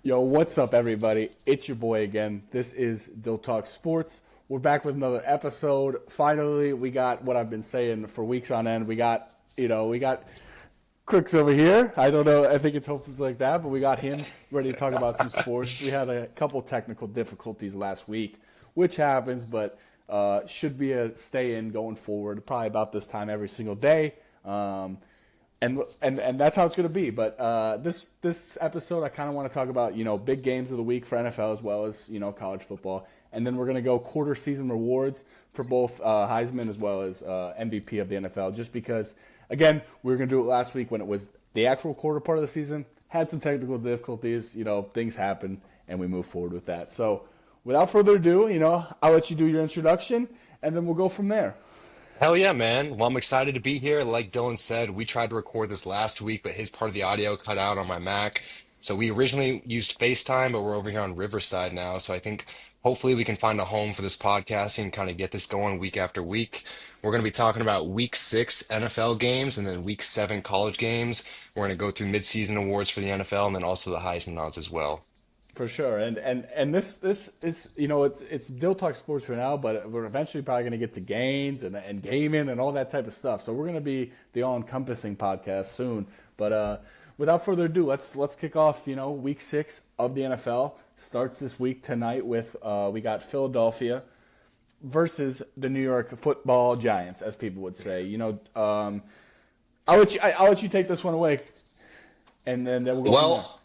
Yo, what's up, everybody? It's your boy again. This is Talk Sports. We're back with another episode. Finally, we got what I've been saying for weeks on end. We got Crooks over here. I don't know. I think it's hopeless like that, but we got him ready to talk about some sports. We had a couple technical difficulties last week, which happens, but should be a stay-in going forward. Probably about this time every single day. And that's how it's going to be. But this episode, I kind of want to talk about, big games of the week for NFL as well as, college football. And then we're going to go quarter season rewards for both Heisman as well as MVP of the NFL. Just because, again, we were going to do it last week when it was the actual quarter part of the season. Had some technical difficulties. Things happen, and we move forward with that. So without further ado, I'll let you do your introduction, and then we'll go from there. Hell yeah, man. Well, I'm excited to be here. Like Dylan said, we tried to record this last week, but his part of the audio cut out on my Mac. So we originally used FaceTime, but we're over here on Riverside now. So I think hopefully we can find a home for this podcast and kind of get this going week after week. We're going to be talking about week 6 NFL games and then week 7 college games. We're going to go through midseason awards for the NFL and then also the Heisman odds as well. For sure, and this is it's Dill Talk Sports for now, but we're eventually probably going to get to gains and gaming and all that type of stuff. So we're going to be the all encompassing podcast soon. But without further ado, let's kick off. Week 6 of the NFL starts this week tonight with we got Philadelphia versus the New York Football Giants, as people would say. I'll let you take this one away, and then we'll go from there. Well,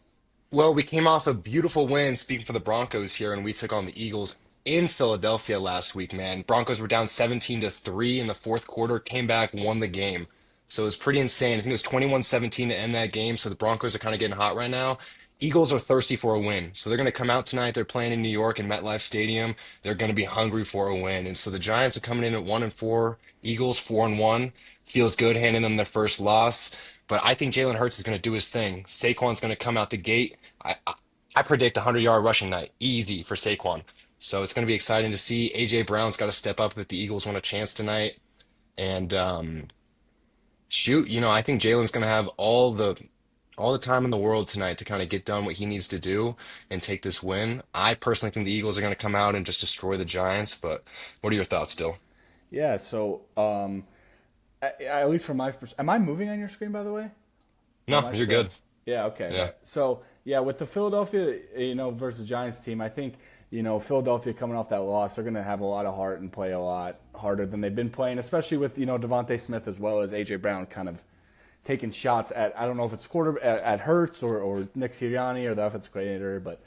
Well, we came off a beautiful win, speaking for the Broncos here, and we took on the Eagles in Philadelphia last week, man. Broncos were down 17-3 in the fourth quarter, came back, won the game. So it was pretty insane. I think it was 21-17 to end that game, so the Broncos are kind of getting hot right now. Eagles are thirsty for a win. So they're going to come out tonight. They're playing in New York in MetLife Stadium. They're going to be hungry for a win. And so the Giants are coming in at 1-4, Eagles 4-1. Feels good handing them their first loss. But I think Jalen Hurts is going to do his thing. Saquon's going to come out the gate. I predict a 100-yard rushing night. Easy for Saquon. So it's going to be exciting to see. A.J. Brown's got to step up if the Eagles want a chance tonight. And shoot, I think Jalen's going to have all the time in the world tonight to kind of get done what he needs to do and take this win. I personally think the Eagles are going to come out and just destroy the Giants. But what are your thoughts, Still? Yeah. So at least from my perspective, am I moving on your screen, by the way? Or am No, I you're still? good. Yeah, okay. Yeah. So, yeah, with the Philadelphia, versus Giants team, I think, Philadelphia coming off that loss, they're going to have a lot of heart and play a lot harder than they've been playing, especially with, Devontae Smith as well as A.J. Brown kind of taking shots at, I don't know if it's at Hurts or Nick Sirianni or the offensive coordinator, but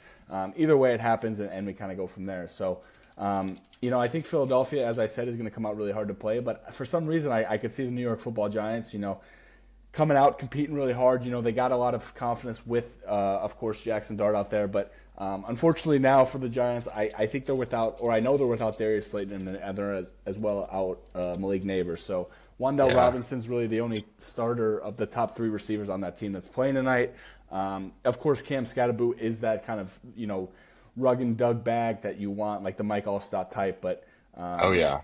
either way it happens, and we kind of go from there. So, I think Philadelphia, as I said, is going to come out really hard to play, but for some reason I could see the New York Football Giants, coming out, competing really hard. They got a lot of confidence with, of course, Jackson Dart out there. But unfortunately now for the Giants, I think they're without, or I know they're without Darius Slayton, and they're as well out Malik Neighbors. So Wan'Dale Yeah. Robinson's really the only starter of the top 3 receivers on that team that's playing tonight. Of course, Cam Scatterboo is that kind of, rug and dug bag that you want, like the Mike Allstott type. But Oh, yeah.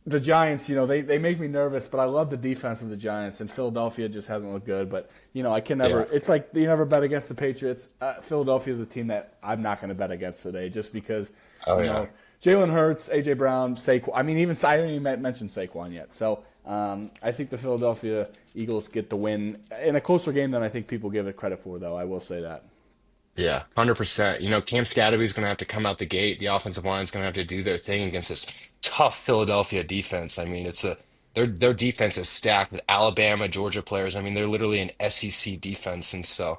the Giants, they make me nervous, but I love the defense of the Giants, and Philadelphia just hasn't looked good. But, I can never Yeah. it's like you never bet against the Patriots. Philadelphia is a team that I'm not going to bet against today just because, Oh, you yeah. know, Jalen Hurts, A.J. Brown, Saquon. I mean, I didn't even mention Saquon yet. So I think the Philadelphia Eagles get the win in a closer game than I think people give it credit for, though. I will say that. Yeah, 100%. Cam Scatterby's going to have to come out the gate. The offensive line's going to have to do their thing against this tough Philadelphia defense. I mean, their defense is stacked with Alabama, Georgia players. I mean, they're literally an SEC defense, and so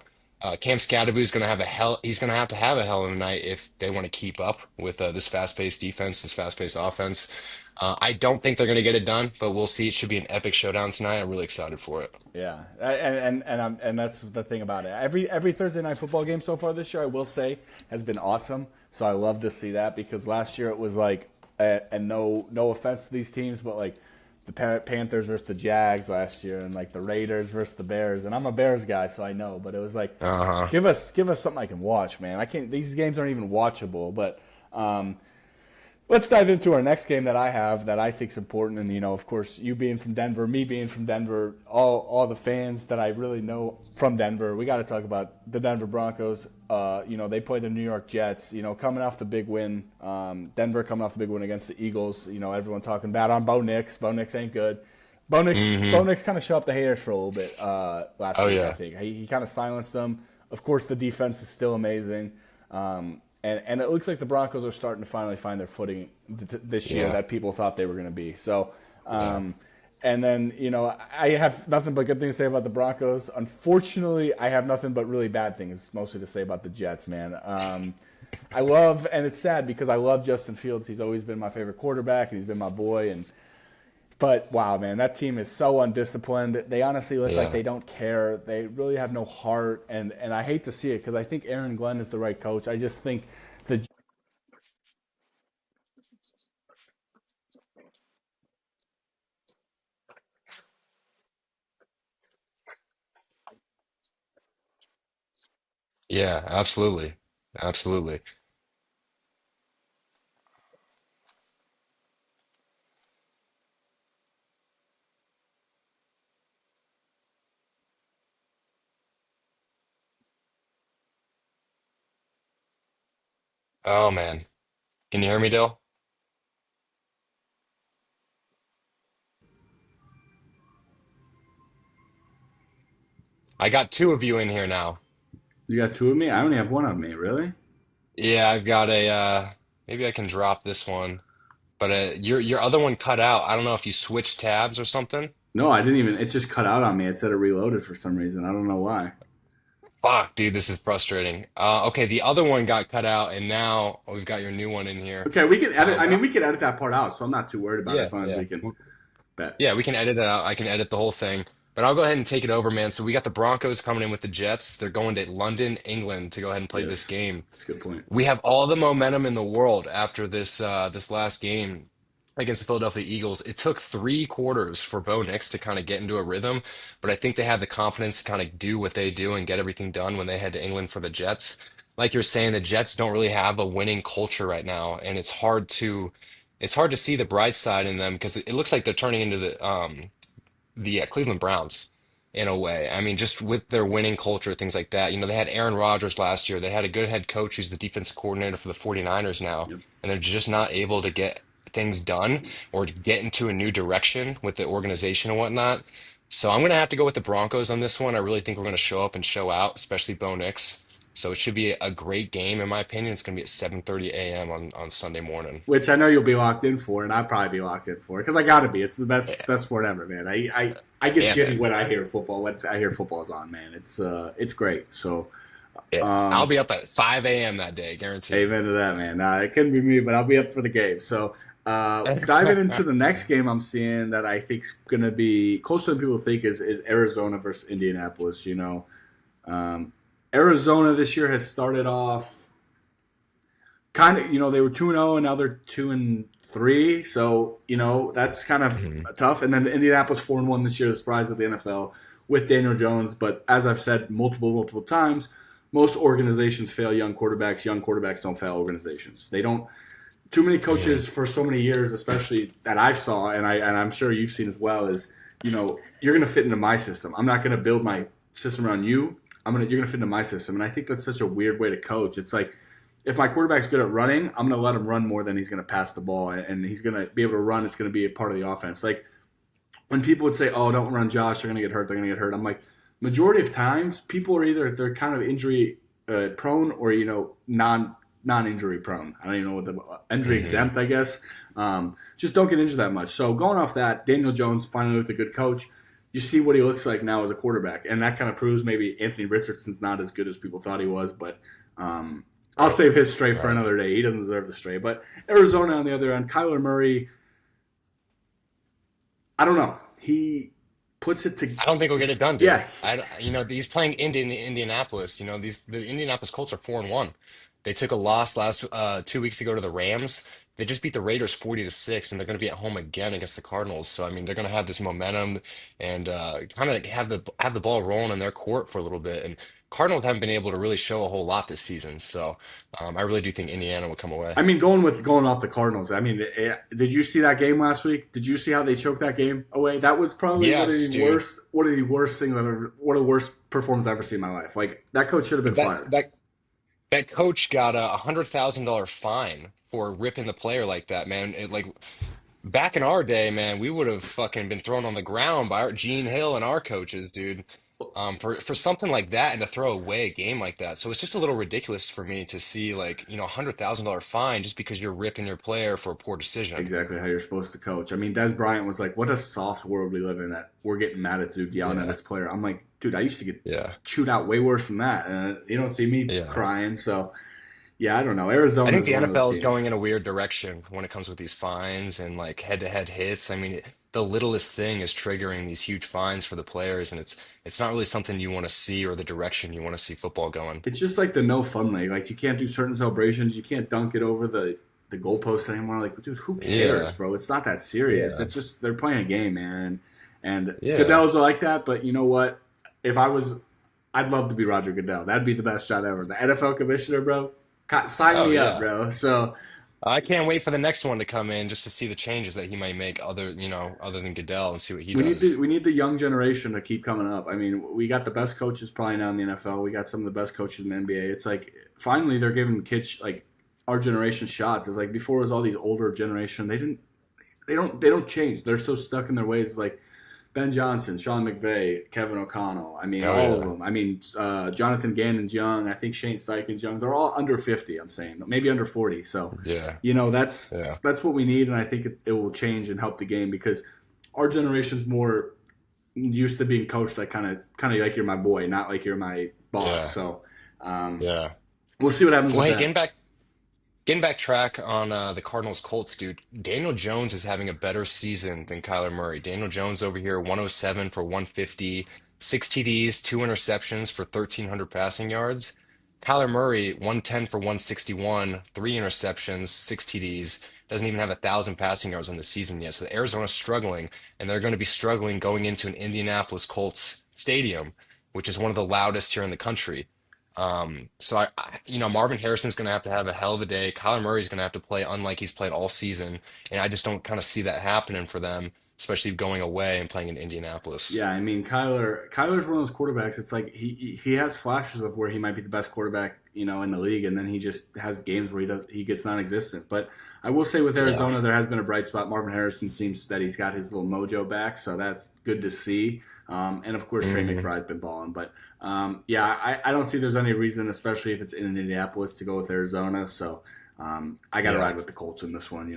Cam Scatterby's going to have a hell. He's going to have a hell of a night if they want to keep up with this fast-paced defense, this fast-paced offense. I don't think they're going to get it done, but we'll see. It should be an epic showdown tonight. I'm really excited for it. Yeah, and that's the thing about it. Every Thursday night football game so far this year, I will say, has been awesome. So I love to see that because last year it was like, and no offense to these teams, but like the Panthers versus the Jags last year, and like the Raiders versus the Bears. And I'm a Bears guy, so I know. But it was like, Uh-huh. give us something I can watch, man. I can't. These games aren't even watchable, but. Let's dive into our next game that I have that I think is important, and of course, you being from Denver, me being from Denver, all the fans that I really know from Denver. We got to talk about the Denver Broncos. They play the New York Jets. Coming off the big win, Denver coming off the big win against the Eagles. Everyone talking bad on Bo Nix. Bo Nix ain't good. Bo Nix kind of shut up the haters for a little bit last Oh week. I yeah. think he kind of silenced them. Of course, the defense is still amazing. And it looks like the Broncos are starting to finally find their footing this year Yeah. that people thought they were going to be. So, Yeah. and then, I have nothing but good things to say about the Broncos. Unfortunately, I have nothing but really bad things mostly to say about the Jets, man. I love, and it's sad because I love Justin Fields. He's always been my favorite quarterback, and he's been my boy. But wow, man, that team is so undisciplined. They honestly look like Yeah. they don't care. They really have no heart, and I hate to see it because I think Aaron Glenn is the right coach. I just think the Yeah, absolutely. Absolutely. Oh man. Can you hear me, Dill? I got two of you in here now. you got two of me. I only have one of me. Really? Yeah, I've got a maybe I can drop this one. But your other one cut out. I don't know if you switched tabs or something. No, I didn't even. It just cut out on me. It said it reloaded for some reason. I don't know why. Fuck, dude, this is frustrating. Okay, the other one got cut out, and now we've got your new one in here. Okay, we can edit. I But mean, we can edit that part out, so I'm not too worried about it yeah, as long as yeah. we can bet. Yeah, we can edit it out. I can edit the whole thing. But I'll go ahead and take it over, man. So we got the Broncos coming in with the Jets. They're going to London, England to go ahead and play this Yes, game. that's a good point. We have all the momentum in the world after this last game against the Philadelphia Eagles. It took 3 quarters for Bo Nix to kind of get into a rhythm, but I think they have the confidence to kind of do what they do and get everything done when they head to England for the Jets. Like you're saying, the Jets don't really have a winning culture right now, and it's hard to see the bright side in them because it looks like they're turning into the Cleveland Browns in a way. I mean, just with their winning culture, things like that. They had Aaron Rodgers last year. They had a good head coach who's the defensive coordinator for the 49ers now, Yep. and they're just not able to get things done or to get into a new direction with the organization and whatnot. So I'm going to have to go with the Broncos on this one. I really think we're going to show up and show out, especially Bo Nix. So it should be a great game, in my opinion. It's going to be at 7:30 a.m. on Sunday morning. Which I know you'll be locked in for, and I'll probably be locked in for because I got to be. It's the best sport ever, man. I get Yeah, jitty man. when I hear football. When I hear football's on, man. It's great. So, Yeah. I'll um, be up at 5 a.m. that day, guaranteed. amen to that, man. Nah, it couldn't be me, but I'll be up for the game. So, diving into the next game, I'm seeing that I think's going to be closer than people think is Arizona versus Indianapolis. Um, Arizona this year has started off kind of, they were 2-0 and now they're 2-3. So, that's kind of Mhm. tough. And then Indianapolis 4-1 this year, the surprise of the NFL with Daniel Jones. But as I've said multiple times, most organizations fail young quarterbacks. Young quarterbacks don't fail organizations. They don't. Too many Mhm. coaches for so many years, especially that I saw, and I'm sure you've seen as well, is you're going to fit into my system. I'm not going to build my system around you. You're going to fit into my system, and I think that's such a weird way to coach. It's like if my quarterback's good at running, I'm going to let him run more than he's going to pass the ball, and he's going to be able to run. It's going to be a part of the offense. Like when people would say, "Oh, don't run Josh. They're going to get hurt. They're going to get hurt." I'm like, majority of times, people are either they're kind of injury prone or non-injury prone. I don't even know what the injury Mhm. exempt, I guess. Just don't get injured that much. So going off that, Daniel Jones finally with a good coach. You see what he looks like now as a quarterback, and that kind of proves maybe Anthony Richardson's not as good as people thought he was. But I'll Right. save his stray for Right. another day. He doesn't deserve the stray. But Arizona on the other end, Kyler Murray, I don't know. He puts it to I don't think we'll get it done, dude. yeah. He's playing Indianapolis. The Indianapolis Colts are 4-1. They took a loss last 2 weeks ago to the Rams. They just beat the Raiders 40-6, and they're going to be at home again against the Cardinals. So I mean, they're going to have this momentum and kind of have the ball rolling in their court for a little bit. And Cardinals haven't been able to really show a whole lot this season. So I really do think Indiana will come away. I mean, going off the Cardinals. I mean, did you see that game last week? Did you see how they choked that game away? That was probably Yes, dude. one of the worst things I've ever, one of the worst performances I've ever seen in my life. Like that coach should have been That fired. that that coach got a $100,000 fine for ripping the player like that, man. Back in our day, man, we would have fucking been thrown on the ground by our Gene Hill and our coaches, dude. For something like that and to throw away a game like that. So it's just a little ridiculous for me to see like, $100,000 fine just because you're ripping your player for a poor decision. Exactly how you're supposed to coach. I mean, Des Bryant was like, "What a soft world we live in that we're getting mad at dude yelling at Yeah. this player." I'm like, dude, I used to get Yeah. chewed out way worse than that, and you don't see me Yeah. crying. So yeah, I don't know. I Arizona think is the one of those NFL is teams. going in a weird direction when it comes with these fines and like head-to-head hits. I mean, the littlest thing is triggering these huge fines for the players, and it's not really something you want to see or the direction you want to see football going. It's just like the no fun league. Like you can't do certain celebrations. You can't dunk it over the goalpost anymore. Like, dude, who cares, Yeah. bro? It's not that serious. Yeah. It's just they're playing a game, man. And Yeah. Goodell's like that. But you know what? If I was, I'd love to be Roger Goodell. That'd be the best job ever. The NFL commissioner, bro. Sign Oh me up, yeah. bro. So I can't wait for the next one to come in just to see the changes that he might make other than Goodell and see what he does. we need the young generation to keep coming up. I mean, we got the best coaches probably now in the NFL. We got some of the best coaches in the NBA. It's like finally they're giving kids like our generation shots. It's like before it was all these older generation. They don't change. They're so stuck in their ways. It's like Ben Johnson, Sean McVay, Kevin O'Connell. I mean, Oh all of yeah. them. I mean, Jonathan Gannon's young. I think Shane Steichen's young. They're all under 50. I'm saying maybe under 40. So Yeah. you know Yeah. that's what we need, and I think it will change and help the game because our generation's more used to being coached like kind of like you're my boy, not like you're my boss. Yeah. So um, Yeah. we'll see what happens Well, with hey, that. getting back track on the Cardinals Colts, dude. Daniel Jones is having a better season than Kyler Murray. Daniel Jones over here, 107 for 150, six TDs, two interceptions for 1,300 passing yards. Kyler Murray, 110 for 161, three interceptions, six TDs. Doesn't even have 1,000 passing yards on the season yet. So Arizona's struggling, and they're going to be struggling going into an Indianapolis Colts stadium, which is one of the loudest here in the country. Marvin Harrison's going to have a hell of a day. Kyler Murray's going to have to play unlike he's played all season, and I just don't kind of see that happening for them, especially going away and playing in Indianapolis. Yeah, I mean Kyler's one of those quarterbacks. It's like he has flashes of where he might be the best quarterback, in the league, and then he just has games where he gets non-existent. But I will say with Yeah. Arizona, there has been a bright spot. Marvin Harrison seems that he's got his little mojo back, so that's good to see. And of course, Trey hmm McBride's been balling. But yeah, I don't see there's any reason, especially if it's in Indianapolis, to go with Arizona. So I got to Yeah. ride with the Colts in this one.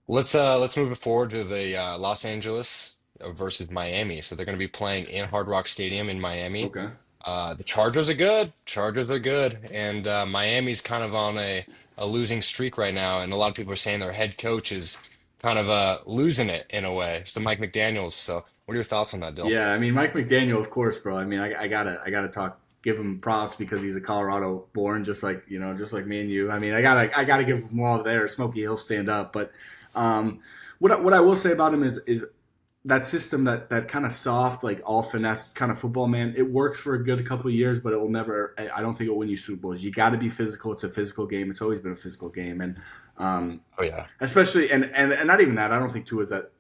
Let's move it forward to the Los Angeles versus Miami. So they're going to be playing in Hard Rock Stadium in Miami. Okay. The Chargers are good. Chargers are good, and Miami's kind of on a losing streak right now. And a lot of people are saying their head coach is kind of losing it in a way. So Mike McDaniel's. So what are your thoughts on that, Dill? Yeah, I mean Mike McDaniel, of course, bro. I mean, I gotta give him props because he's a Colorado born, just like me and you. I mean, I gotta give him all there. Smokey Hill stand up, but what I will say about him is that system that kind of soft, like all finesse kind of football, man. It works for a good couple of years, but it will never. I don't think it will win you Super Bowls. You got to be physical. It's a physical game. It's always been a physical game, and Oh yeah, especially and not even that. I don't think Tua is that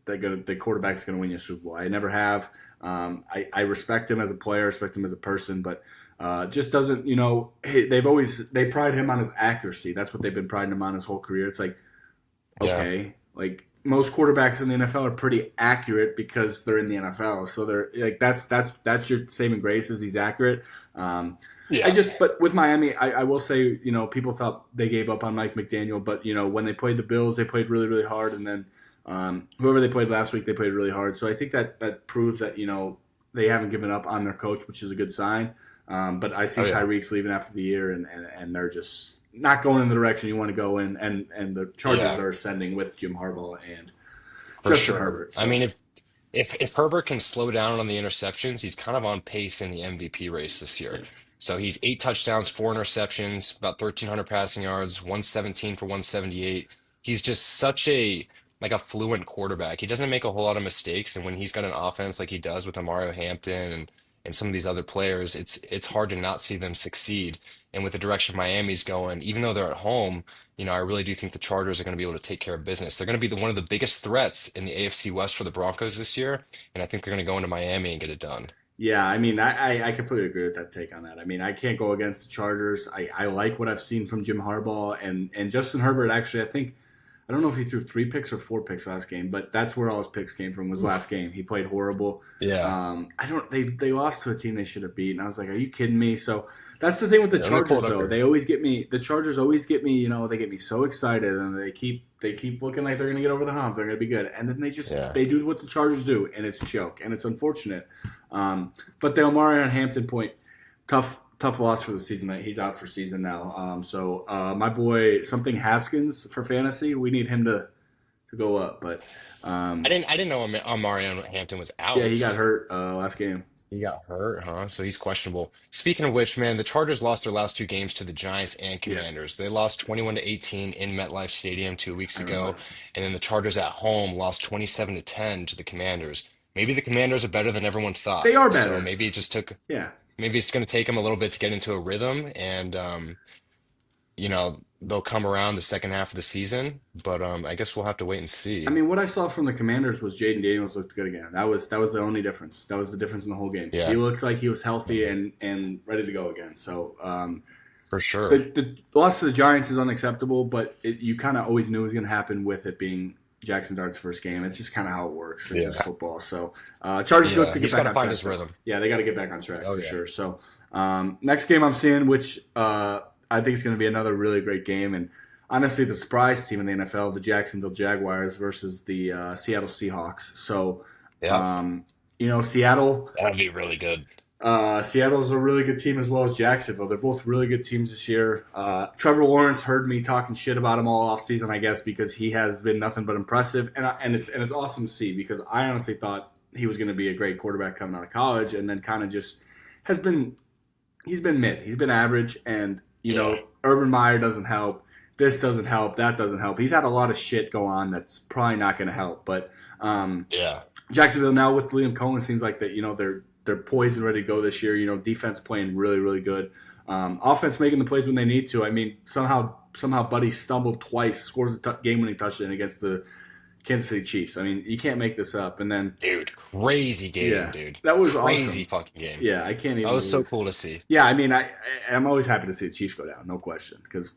good. The quarterback's going to win you a Super Bowl. I never have. I respect him as a player, respect him as a person, but just doesn't. They pride him on his accuracy. That's what they've been priding him on his whole career. It's like yeah, okay, like most quarterbacks in the NFL are pretty accurate because they're in the NFL. So they're like that's your saving grace is he's accurate. yeah, But with Miami, I will say, people thought they gave up on Mike McDaniel, but when they played the Bills, they played really, really hard, and then whoever they played last week, they played really hard. So I think that proves that they haven't given up on their coach, which is a good sign. But I see oh yeah, Tyreek's leaving after the year, and they're just not going in the direction you want to go in, and the Chargers yeah, are ascending with Jim Harbaugh and for Justin sure. Herbert. I So mean, if Herbert can slow down on the interceptions, he's kind of on pace in the MVP race this year. So he's eight touchdowns, four interceptions, about 1,300 passing yards, 117 for 178. He's just such a fluent quarterback. He doesn't make a whole lot of mistakes, and when he's got an offense like he does with Mario Hampton and and some of these other players, it's hard to not see them succeed. And with the direction Miami's going, even though they're at home, I really do think the Chargers are going to be able to take care of business. They're going to be one of the biggest threats in the AFC West for the Broncos this year, and I think they're going to go into Miami and get it done. Yeah, I mean, I completely agree with that take on that. I mean, I can't go against the Chargers. I like what I've seen from Jim Harbaugh and Justin Herbert. Actually, I don't know if he threw 3 picks or 4 picks last game, but that's where all his picks came from. Was last game he played horrible. Yeah. I don't. They lost to a team they should have beaten. I was like, are you kidding me? So that's the thing with the Chargers, though. They always get me. The Chargers always get me. They get me so excited, and they keep looking like they're going to get over the hump. They're going to be good, and then they do what the Chargers do, and it's a joke, and it's unfortunate. But the Omarion Hampton point, tough loss for the season. He's out for season now. So my boy, something Haskins for fantasy, we need him to go up. But I didn't know Mario Hampton was out. yeah, he got hurt last game. He got hurt, huh? So he's questionable. Speaking of which, man, the Chargers lost their last 2 games to the Giants and Yeah, Commanders. They lost 21-18 in MetLife Stadium 2 weeks I ago, remember. and then the Chargers at home lost 27-10 to the Commanders. Maybe the Commanders are better than everyone thought. They are So better. Yeah. maybe it's going to take them a little bit to get into a rhythm, and they'll come around the second half of the season. But I guess we'll have to wait and I see. mean, what I saw from the Commanders was Jaden Daniels looked good again. That was the only difference. That was the difference in the whole game. He Yeah, looked like he was healthy and ready to go again. So for sure. the loss to the Giants is unacceptable, but you kind of always knew it was going to happen with it being Jackson Dart's first game. It's just kind of how it works. It's just Yeah, football. So Chargers look yeah. to get He's got back to on find track his though. rhythm. Yeah, they got to get back on track Oh for yeah. sure. So next game I'm seeing, which I think is going to be another really great game, and honestly, the surprise team in the NFL, the Jacksonville Jaguars versus the Seattle Seahawks. So Yeah, Seattle. that'll be really good. Seattle's a really good team as well as Jacksonville. They're both really good teams this year. Trevor Lawrence heard me talking shit about him all offseason, I guess, because he has been nothing but impressive, and it's awesome to see because I honestly thought he was going to be a great quarterback coming out of college, and then kind of just has been he's been mid, he's been average, and Yeah, Urban Meyer doesn't help. This doesn't help. That doesn't help. He's had a lot of shit go on that's probably not going to help, but. yeah, Jacksonville now with Liam Cohen seems like that they're poised and ready to go this year. Defense playing really really good, offense making the plays when they need to. I mean somehow Buddy stumbled twice, scores a game-winning touchdown against the Kansas City Chiefs. I mean you can't make this up. And then dude, crazy game, yeah, dude, that was crazy awesome. fucking game. Yeah, I can't That even was so believe. cool to see. Yeah, I mean I'm always happy to see the Chiefs go down, no question, because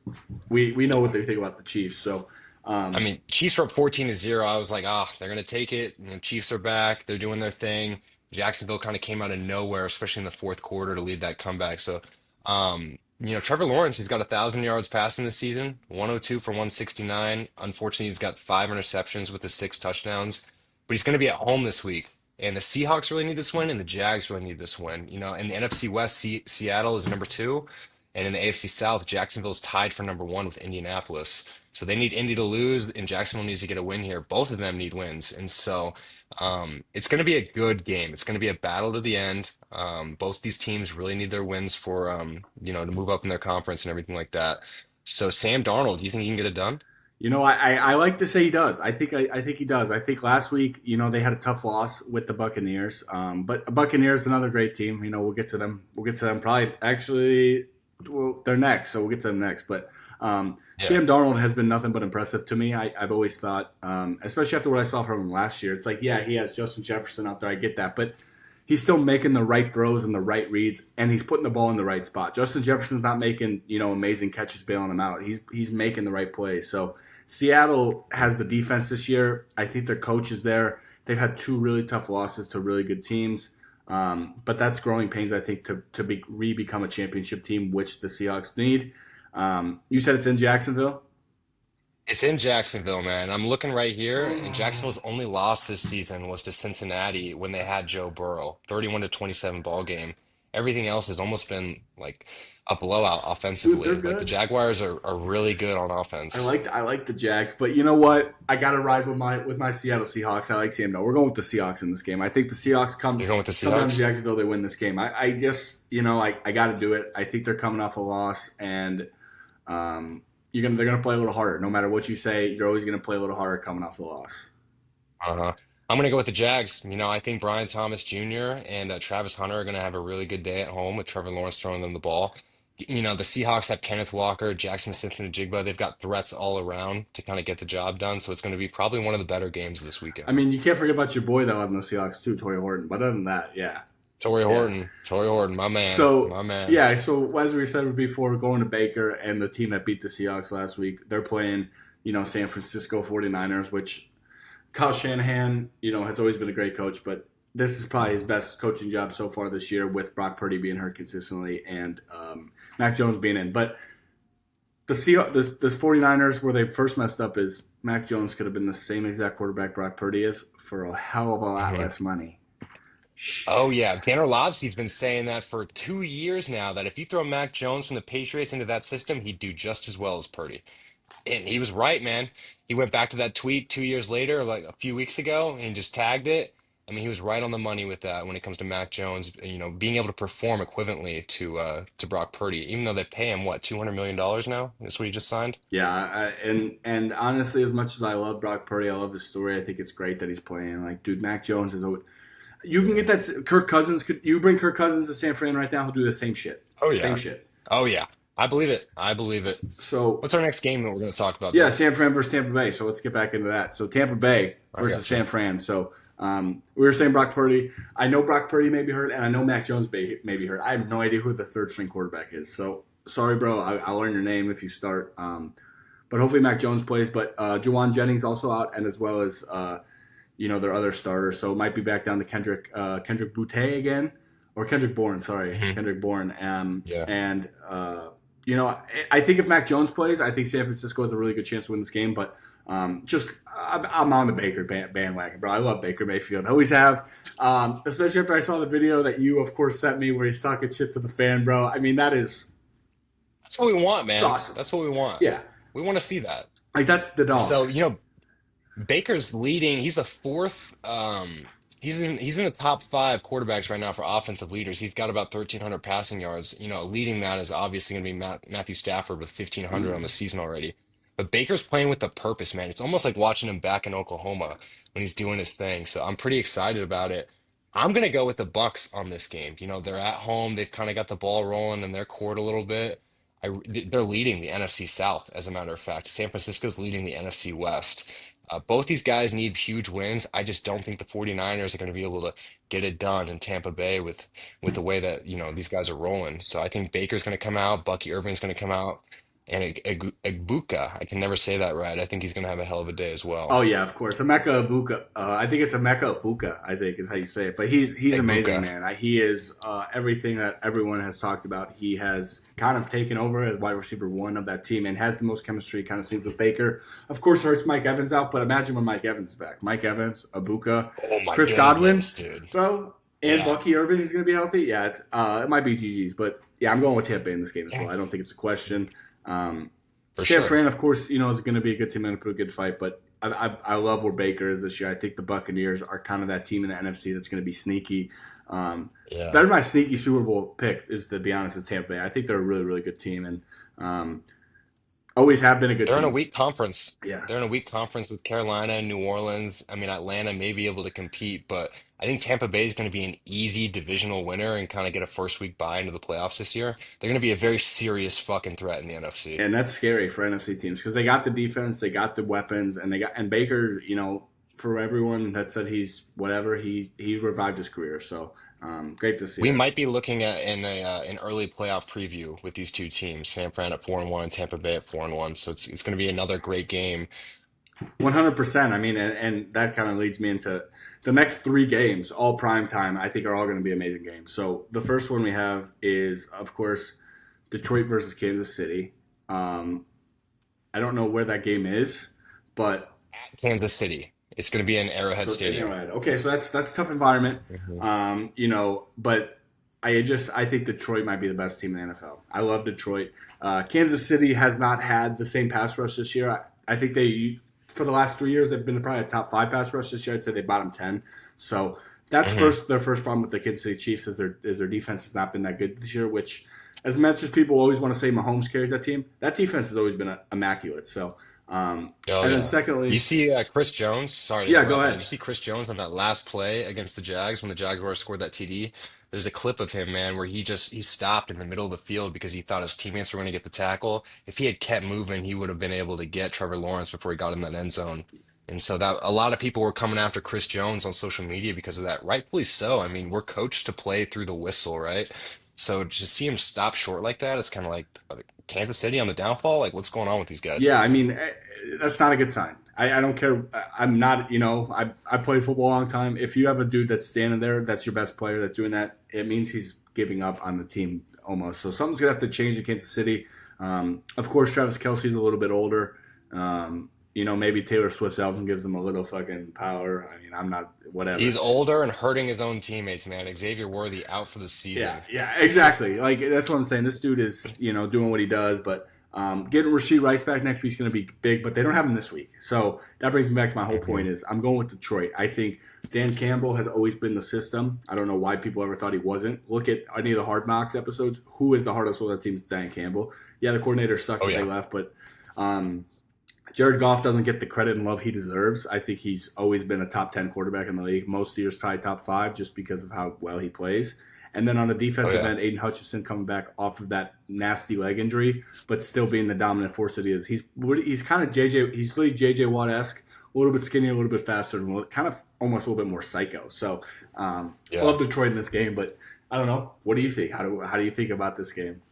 we know what they think about the Chiefs. So I um, mean, Chiefs were up 14-0. I was like, they're gonna take it. Chiefs are back. They're doing their thing. Jacksonville kind of came out of nowhere, especially in the fourth quarter, to lead that comeback. So, Trevor Lawrence, he's got 1,000 yards passing this season, 102 for 169. Unfortunately, he's got 5 interceptions with the 6 touchdowns. But he's gonna be at home this week. And the Seahawks really need this win, and the Jags really need this win. In the NFC West, Seattle is number 2, and in the AFC South, Jacksonville's tied for number 1 with Indianapolis. So they need Indy to lose, and Jacksonville needs to get a win here. Both of them need wins, and so it's going to be a good game. It's going to be a battle to the end. Both these teams really need their wins for to move up in their conference and everything like that. So Sam Darnold, do you think he can get it done? I like to say he does. I think he does. I think last week, they had a tough loss with the Buccaneers. But Buccaneers another great team. We'll get to them. We'll get to them probably actually. Well, they're next, so we'll get to them next. But Yeah, Sam Darnold has been nothing but impressive to me. I've always thought, especially after what I saw from him last year, it's like, yeah, he has Justin Jefferson out there. I get that, but he's still making the right throws and the right reads, and he's putting the ball in the right spot. Justin Jefferson's not making amazing catches bailing him out. He's making the right plays. So Seattle has the defense this year. I think their coach is there. They've had 2 really tough losses to really good teams. But that's growing pains, I think, to become a championship team, which the Seahawks need. You said it's in Jacksonville. it's in Jacksonville, man. I'm looking right here, and Jacksonville's only loss this season was to Cincinnati when they had Joe Burrow, 31-27 ball game. Everything else has almost been like a blowout Dude, they're offensively. Like the good. Jaguars are really good on offense. I like the Jags, but you know what? I got to ride with my Seattle Seahawks. I like Sam. No, we're going with the Seahawks in this game. I think the Seahawks You're going with the come down to Seahawks? Jacksonville. They win this game. I just I got to do it. I think they're coming off a loss, and they're gonna play a little harder. No matter what you say, you're always gonna play a little harder coming off the loss. Uh-huh. I'm going to go with the Jags. I think Brian Thomas Jr. and Travis Hunter are going to have a really good day at home with Trevor Lawrence throwing them the ball. The Seahawks have Kenneth Walker, Jackson Smith, and Jigba. They've got threats all around to kind of get the job done. So it's going to be probably one of the better games this I weekend. mean, you can't forget about your boy though on the Seahawks too, Torrey Horton. But other than that, yeah, yeah. Torrey Horton, my man, So my man. yeah, so as we said before, going to Baker and the team that beat the Seahawks last week, they're playing, San Francisco 49ers, which Kyle Shanahan, has always been a great coach, but this is probably his best coaching job so far this year with Brock Purdy being hurt consistently and Mac Jones being in. But the this 49ers, where they first messed up is Mac Jones could have been the same exact quarterback Brock Purdy is for a hell of a lot Mhm. less money. Oh yeah, Dan Orlovsky's been saying that for 2 years now. That if you throw Mac Jones from the Patriots into that system, he'd do just as well as Purdy. And he was right, man. He went back to that tweet 2 years later, like a few weeks ago, and just tagged it. I mean, he was right on the money with that when it comes to Mac Jones, being able to perform equivalently to Brock Purdy, even though they pay him what, $200 million now? That's what he just signed. Yeah, and honestly, as much as I love Brock Purdy, I love his story. I think it's great that he's playing. Like, dude, Mac Jones is. You can get that. Kirk Cousins. Could you bring Kirk Cousins to San Fran right now? He'll do the same shit. Oh Same yeah. shit. Oh yeah. I believe it. I believe it. So What's our next game that we're going to talk about, yeah, though? San Fran versus Tampa Bay. So let's get back into that. So Tampa Bay I versus gotcha. San Fran. So we were saying Brock Purdy. I know Brock Purdy may be hurt, and I know Mac Jones may be hurt. I have no idea who the third string quarterback is. So sorry, bro. I'll learn your name if you start. But hopefully Mac Jones plays. But Juwan Jennings also out, and as well as their other starters. So it might be back down to Kendrick Boutte again, or Kendrick Bourne. Sorry, Hmm. Kendrick Bourne. Yeah. And I think if Mac Jones plays, I think San Francisco has a really good chance to win this game. But I'm on the Baker bandwagon, bro. I love Baker Mayfield. I always have. Especially after I saw the video that you, of course, sent me where he's talking shit to the fan, bro. I mean, That's what we want, it's man. awesome. That's what we want. Yeah, We want to see that. like that's the So, dog. Baker's leading. He's the fourth. He's in the top five quarterbacks right now for offensive leaders. He's got about 1,300 passing yards. Leading that is obviously going to be Matthew Stafford with 1,500 on the season already. But Baker's playing with a purpose, man. It's almost like watching him back in Oklahoma when he's doing his thing. So I'm pretty excited about it. I'm gonna go with the Bucks on this game. They're at home. They've kind of got the ball rolling in their court a little bit. They're leading the NFC South, as a matter of fact. San Francisco's leading the NFC West. Both these guys need huge wins. I just don't think the 49ers are going to be able to get it done in Tampa Bay with the way that, these guys are rolling. So I think Baker's going to come out, Bucky Irving's going to come out, and Egbuka, I can never say that right. I think he's going to have a hell of a day as Oh well. yeah, of course. Emeka Ibuka. I think it's Emeka Ibuka. I think is how you say it. But he's amazing, Egbuka. man. He is everything that everyone has talked about. He has kind of taken over as wide receiver one of that team and has the most chemistry. Kind of seems with Baker. Of course, hurts Mike Evans out. But imagine when Mike Evans is back. Mike Evans, Ibuka, Oh my Chris Godwin, goodness, dude. bro, and Yeah. Bucky Irving is going to be healthy. Yeah, it might be GG's, but yeah, I'm going with Tampa in this game as well. I don't think it's a question. Um, For San sure. Fran, of course, is going to be a good team and put a good fight. But I love where Baker is this year. I think the Buccaneers are kind of that team in the NFC that's going to be sneaky. Yeah. That's my sneaky Super Bowl pick. Is to be honest, is Tampa Bay. I think they're a really really good team and um, always have been a good They're in a team. weak conference. Yeah, They're in a weak conference with Carolina and New Orleans. I mean, Atlanta may be able to compete, but I think Tampa Bay is going to be an easy divisional winner and kind of get a first week bye into the playoffs this year. They're going to be a very serious fucking threat in the NFC. and that's scary for NFC teams because they got the defense, they got the weapons, and Baker. For everyone that said he's whatever, he revived his career. So great to see We that. might be looking at an early playoff preview with these two teams, San Fran at 4-1 and Tampa Bay at 4-1. So it's going to be another great game. 100%. I mean, and that kind of leads me into the next three games, all prime time. I think are all going to be amazing games. So the first one we have is, of course, Detroit versus Kansas City. I don't know where that game is, but At Kansas City. It's going to be in Arrowhead so it's in Stadium. Arrowhead. Okay, so that's a tough environment. Hmm. But I think Detroit might be the best team in the NFL. I love Detroit. Kansas City has not had the same pass rush this year. I think they for the last 3 years they've been probably a top five pass rush this year. I'd say they bottom 10. So that's Hmm. their first problem with the Kansas City Chiefs is their defense has not been that good this year. Which as much as people always want to say Mahomes carries that team, that defense has always been immaculate. So Oh And then yeah. You secondly, see Chris Jones, sorry to yeah, go interrupt, man. You ahead. see Chris Jones on that last play against the Jags when the Jaguars scored that TD. There's a clip of him, man, where he stopped in the middle of the field because he thought his teammates were going to get the tackle. If he had kept moving, he would have been able to get Trevor Lawrence before he got in that end zone. And so that a lot of people were coming after Chris Jones on social media because of that. Rightfully so. I mean, we're coached to play through the whistle, right? So to see him stop short like that, it's kind of like Kansas City on the downfall. Like, what's going on with these guys? Yeah, I mean, that's not a good sign. I don't care. I'm not, I played football a long time. If you have a dude that's standing there, that's your best player that's doing that, it means he's giving up on the team almost. So something's going to have to change in Kansas City. Of course, Travis Kelce's a little bit older. Maybe Taylor Swift's album gives him a little fucking power. I mean, I'm not, whatever. He's older and hurting his own teammates, man. Xavier Worthy out for the Yeah, season. yeah, exactly. Like that's what I'm saying. This dude is, doing what he does, but getting Rasheed Rice back next week is going to be big, but they don't have him this week. So that brings me back to my whole Hmm. point is I'm going with Detroit. I think Dan Campbell has always been the system. I don't know why people ever thought he wasn't. Look at any of the Hard Knocks episodes. Who is the hardest of that team? Is Dan Campbell. Yeah, the coordinator sucked Oh that they yeah. left, but um, Jared Goff doesn't get the credit and love he deserves. I think he's always been a top 10 quarterback in the league. Most years, probably top five just because of how well he plays. And then on the Oh defensive yeah. end, Aiden Hutchinson coming back off of that nasty leg injury, but still being the dominant force that he is. He's kind of JJ. He's really JJ Watt esque, a little bit skinnier, a little bit faster, and kind of almost a little bit more psycho. So Yeah. love Detroit in this game, but I don't know. What do you think? How do you think about this game?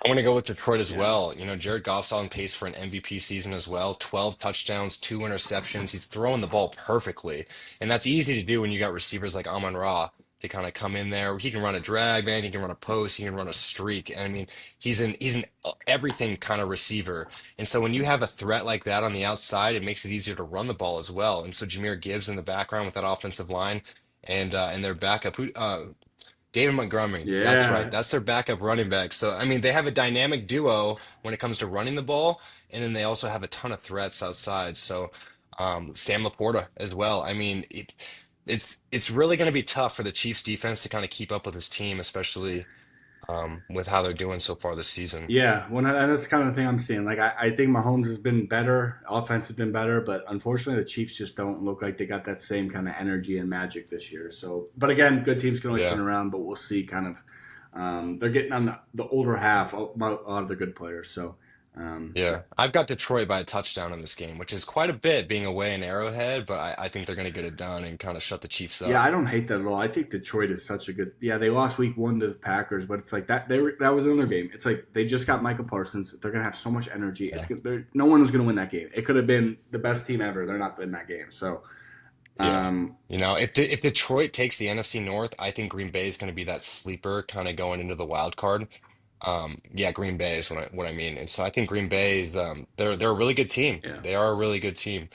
I'm going to go with Detroit as Yeah, well. Jared Goff's on pace for an MVP season as well. 12 touchdowns, two interceptions. He's throwing the ball perfectly. And that's easy to do when you got receivers like Amon Ra to kind of come in there. He can run a drag, man. He can run a post. He can run a streak. And I mean, he's an everything kind of receiver. And so when you have a threat like that on the outside, it makes it easier to run the ball as well. And so Jameer Gibbs in the background with that offensive line and their backup, David Montgomery, that's right. yeah, That's their backup running back. So, I mean, they have a dynamic duo when it comes to running the ball, and then they also have a ton of threats outside. So, Sam Laporta as well. I mean, it's really going to be tough for the Chiefs defense to kind of keep up with this team, especially with how they're doing so far this season. yeah. Well, and that's kind of the thing I'm seeing. Like, I think Mahomes has been better, offense has been better, but unfortunately, the Chiefs just don't look like they got that same kind of energy and magic this year. So, but again, good teams can always turn Yeah. around, but we'll see. Kind of, they're getting on the older half, a lot of the good players. So, yeah. Yeah, I've got Detroit by a touchdown in this game, which is quite a bit being away in Arrowhead, but I think they're going to get it done and kind of shut the Chiefs Yeah, up. I don't hate that at all. I think Detroit is such a good. Yeah, they lost week one to the Packers, but it's like that was another game. It's like they just got Michael Parsons. They're gonna have so much energy. Yeah. No one was gonna win that game. It could have been the best team ever. They're not in that game. So, Yeah. um, If Detroit takes the NFC North, I think Green Bay is going to be that sleeper kind of going into the wild card. Yeah, Green Bay is what I mean. And so I think Green Bay is they're a really good team. yeah, They are a really good team.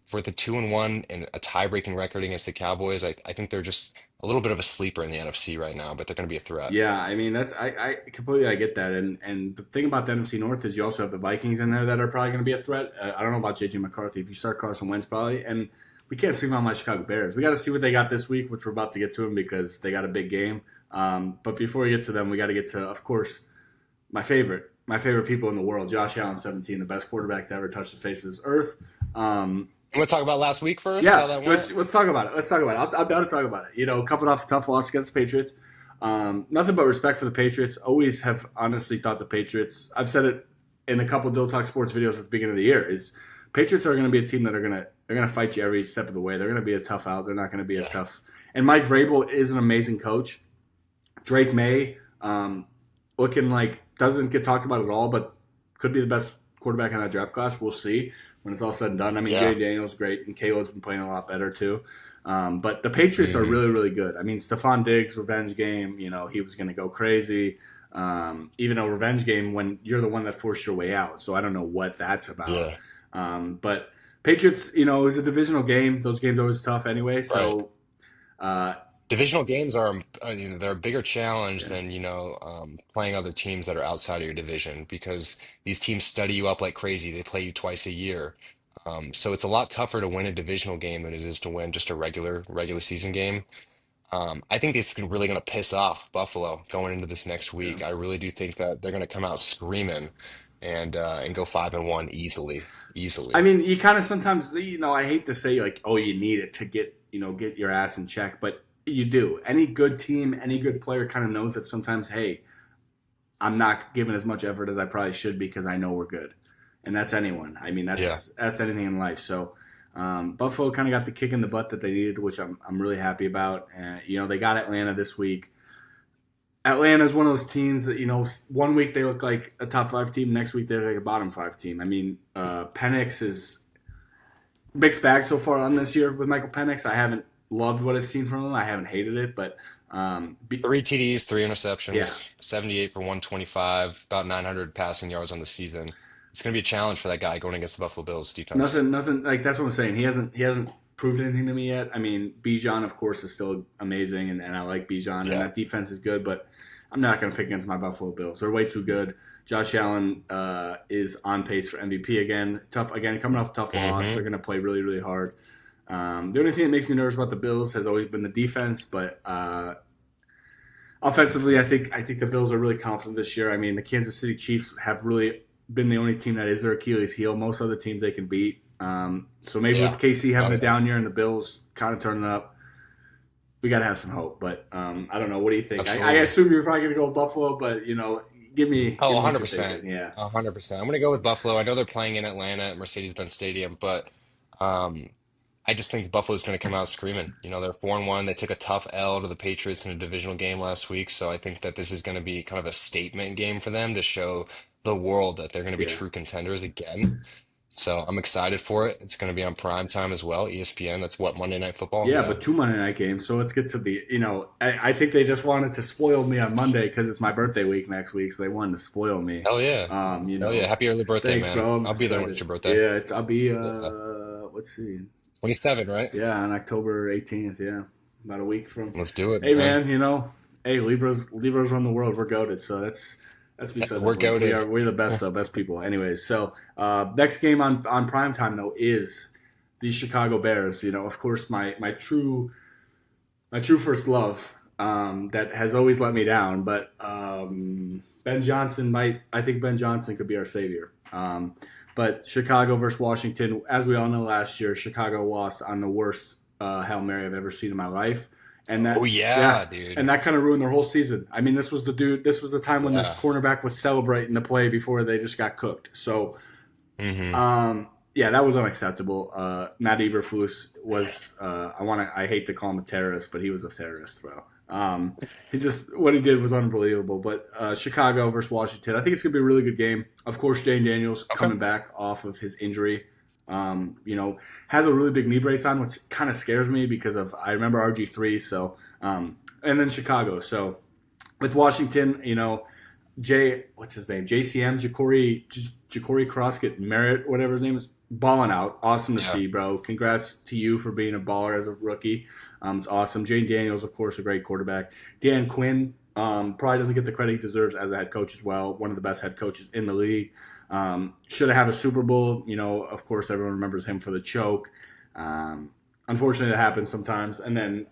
For the 2-1 and a tie-breaking record against the Cowboys, I think they're just a little bit of a sleeper in the NFC right now, but they're going to be a threat. yeah. I mean, I completely I get that. And the thing about the NFC North is you also have the Vikings in there that are probably gonna be a threat. I don't know about JJ McCarthy. If you start Carson Wentz, probably and. We can't sleep on my Chicago Bears. We got to see what they got this week, which we're about to get to them because they got a big game. But before we get to them, we got to get to, of course, my favorite people in the world, Josh Allen, 17, the best quarterback to ever touch the face of this earth. Um, You want to talk about last week first, how yeah, that let's went? let's talk about it. Let's talk about it. I'm down to talk about it. Coming off a tough loss against the Patriots, nothing but respect for the Patriots. Always have honestly thought the Patriots. I've said it in a couple of Dill Talk Sports videos at the beginning of the year. Is Patriots are going to be a team that they're going to fight you every step of the way. They're going to be a tough out. They're not going to be a Yeah. tough. And Mike Vrabel is an amazing coach. Drake May, looking like doesn't get talked about at all, but could be the best quarterback in that draft class. We'll see when it's all said and done. I mean, Jay Yeah. Daniels great, and Caleb's been playing a lot better too. But the Patriots are Hmm. really, really good. I mean, Stephon Diggs revenge game. He was going to go crazy. Even a revenge game when you're the one that forced your way out. So I don't know what that's about. Yeah. But Patriots, it was a divisional game. Those games are always tough anyway. Right. So uh, Divisional games are, they're a bigger challenge yeah, than, playing other teams that are outside of your division because these teams study you up like crazy. They play you twice a year. So it's a lot tougher to win a divisional game than it is to win just a regular season game. I think it's really going to piss off Buffalo going into this next yeah. week. I really do think that they're going to come out screaming. and go 5-1 easily, I easily. mean, you kind of sometimes, I hate to say like, oh, you need it to get your ass in check, but you do. Any good team, any good player kind of knows that sometimes, hey, I'm not giving as much effort as I probably should because I know we're good, and that's anyone. I mean, Yeah. that's anything in life. So Buffalo kind of got the kick in the butt that they needed, which I'm really happy about. And they got Atlanta this week. Atlanta's one of those teams that 1 week they look like a top five team, next week they're like a bottom five team. I mean, Penix is mixed bag so far on this year with Michael Penix. I haven't loved what I've seen from him. I haven't hated it, but Three TDs, three yeah, interceptions, 78 for 125, about 900 passing yards on the season. It's going to be a challenge for that guy going against the Buffalo Bills defense. nothing like that's what I'm saying. He hasn't proved anything to me yet. I mean, Bijan of course is still amazing, and I like Bijan, and Yeah. that defense is good, but I'm not going to pick against my Buffalo Bills. They're way too good. Josh Allen is on pace for MVP again. Tough again, coming off a tough loss. Hmm. They're going to play really, really hard. The only thing that makes me nervous about the Bills has always been the defense, but offensively, I think the Bills are really confident this year. I mean, the Kansas City Chiefs have really been the only team that is their Achilles heel. Most other teams they can beat. So maybe Yeah. with KC Oh, having a yeah. down year and the Bills kind of turning up, we got to have some hope. But I don't know. What do you think? I Absolutely. assume you're probably going to go with Buffalo, but give me Oh, what you're 100%. thinking. Yeah, 100%. I'm going to go with Buffalo. I know they're playing in Atlanta at Mercedes-Benz Stadium, but um, I just think Buffalo's going to come out screaming. They're 4-1. They took a tough L to the Patriots in a divisional game last week, so I think that this is going to be kind of a statement game for them to show the world that they're going to be yeah. true contenders again. So I'm excited for it. It's going to be on prime time as well, ESPN. That's what, Monday Night Football? Yeah, Yeah. but two Monday night games. So let's get to I think they just wanted to spoil me on Monday because it's my birthday week next week. So they wanted to spoil me. Hell yeah. Um, you Hell yeah. know, Happy early birthday, Thanks, man. bro. I'm I'll be there when it's excited. your birthday. Yeah, I'll be Yeah. let's see. 27, right? Yeah, on October 18th. Yeah, about a week from. Let's do it, Hey, man. man. Hey, Libras run the world. We're goated. So that's be said. We're goated. We're the best though, best people. Anyways, so next game on prime time though is the Chicago Bears. Of course, my true first love that has always let me down. But Ben Johnson I think Ben Johnson could be our savior. But Chicago versus Washington, as we all know, last year Chicago lost on the worst Hail Mary I've ever seen in my life, and Oh yeah, yeah, dude. and that kind of ruined their whole season. I mean, this was the dude. This was the time when the Yeah. cornerback was celebrating the play before they just got cooked. So Hmm. yeah, that was unacceptable. Matt Eberflus was I hate to call him a terrorist, but he was a terrorist, bro. He just what he did was unbelievable. But Chicago versus Washington, I think it's gonna be a really good game. Of course, Jane Daniels Okay. coming back off of his injury. Has a really big knee brace on, which kind of scares me because of I remember RG3. So and then Chicago. So with Washington, what's his name? JCM, Ja'Cory Croskett Merritt, whatever his name is, balling out. Awesome to Yeah. see, bro. Congrats to you for being a baller as a rookie. It's awesome. Jane Daniels, of course, a great quarterback. Dan Quinn probably doesn't get the credit he deserves as a head coach as well. One of the best head coaches in the league. Should have had a Super Bowl. Of course, everyone remembers him for the choke. Unfortunately, that happens sometimes. And then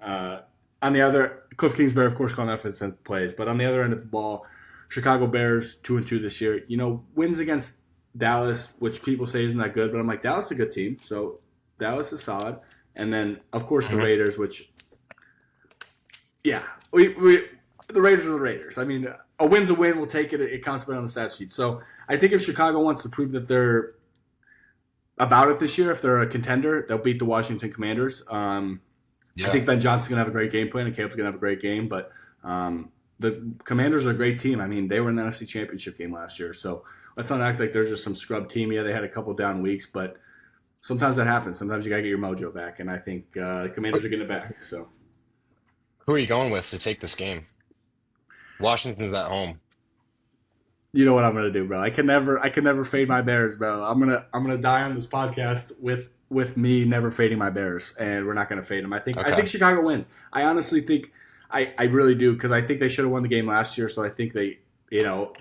on the other, Cliff Kingsbury, of course, calling offensive plays. But on the other end of the ball, Chicago Bears 2-2 this year. Wins against Dallas, which people say isn't that good, but I'm like Dallas is a good team, so Dallas is solid. And then of course the Hmm. Raiders, which yeah, we the Raiders are the Raiders. I mean, a win's a win. We'll take it. It counts better on the stat sheet. So I think if Chicago wants to prove that they're about it this year, if they're a contender, they'll beat the Washington Commanders. I Yeah. think Ben Johnson's gonna have a great game plan, and Caleb's gonna have a great game. But the Commanders are a great team. I mean, they were in the NFC Championship game last year, so let's not act like they're just some scrub team. Yeah, they had a couple down weeks, but sometimes that happens. Sometimes you gotta get your mojo back, and I think the Commanders are getting it back. So Who are you going with to take this game? Washington's at home. you know what I'm gonna do, bro. I can never fade my Bears, bro. I'm gonna die on this podcast with me never fading my Bears, and we're not gonna fade them. I think Okay. Chicago wins. I honestly think I really do because I think they should have won the game last year. So I think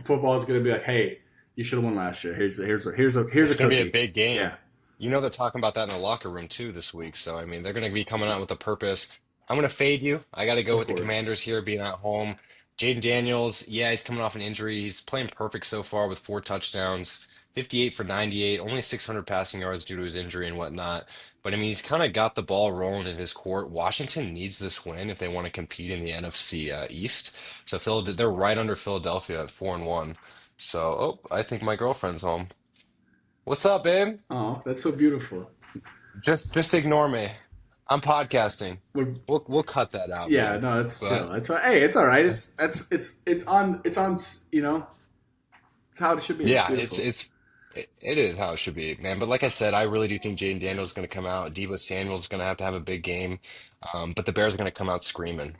football is gonna be like, hey, you should have won last year. Here's a It's going to be a cookie. big game. Yeah, They're talking about that in the locker room too this week. So, they're going to be coming out with a purpose. I'm going to fade you. I got to go of with the course. Commanders here being at home. Jaden Daniels, yeah, he's coming off an injury. He's playing perfect so far with 4 touchdowns, 58 for 98, only 600 passing yards due to his injury and whatnot. But I mean, he's kind of got the ball rolling in his court. Washington needs this win if they want to compete in the NFC East. So they're right under Philadelphia at 4-1. So, oh, I think my girlfriend's home. What's up, babe? Oh, that's so beautiful. Just ignore me. I'm podcasting. We're We'll cut that out, Yeah, babe. no, it's chill. But That's why. Hey, it's all right. It's on. It's how it should be. It's yeah, beautiful. it is how it should be, man. But like I said, I really do think Jaden Daniels is going to come out. Debo Samuel's going to have a big game. But the Bears are going to come out screaming,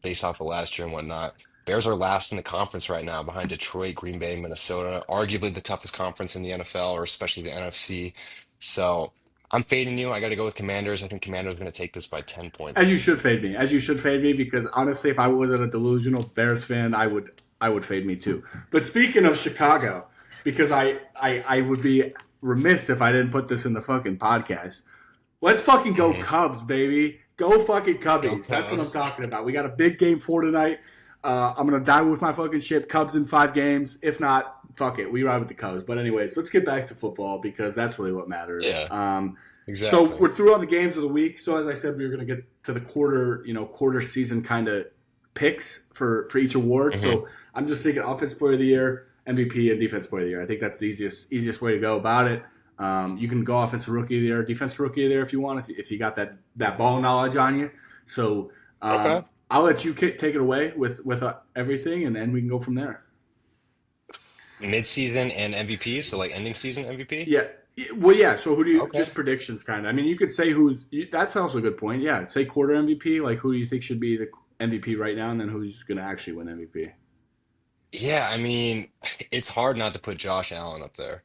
based off of last year and whatnot. Bears are last in the conference right now behind Detroit, Green Bay, Minnesota, arguably the toughest conference in the NFL, or especially the NFC. So I'm fading you. I got to go with Commanders. I think Commanders are going to take this by 10 As points. you should fade me. As you should fade me because honestly, if I wasn't a delusional Bears fan, I would fade me too. But speaking of Chicago, because I would be remiss if I didn't put this in the fucking podcast. Let's fucking go Hmm. Cubs, baby. Go fucking Go Cubbies. That's what I'm Cubs. talking about. We got a big game for tonight. I'm gonna die with my fucking ship. Cubs in 5 games. If not, fuck it. We ride with the Cubs. But anyways, let's get back to football because that's really what matters. Yeah, So exactly. we're through all the games of the week. So as I said, we were gonna get to the quarter season kind of picks for each award. Hmm. So I'm just thinking offensive player of the year, MVP, and defensive player of the year. I think that's the easiest way to go about it. You can go offensive rookie of the year, defensive rookie of the year if you want, if you got that ball knowledge on you. So Okay. I'll let you take it away with everything, and then we can go from there. Mid-season and MVP, so like ending season MVP. Yeah. Well, yeah. So who do you Okay. just predictions kind of? I mean, you could say that's also a good point. Yeah, say quarter MVP. Like who do you think should be the MVP right now, and then who's going to actually win MVP? Yeah, I mean, it's hard not to put Josh Allen up there.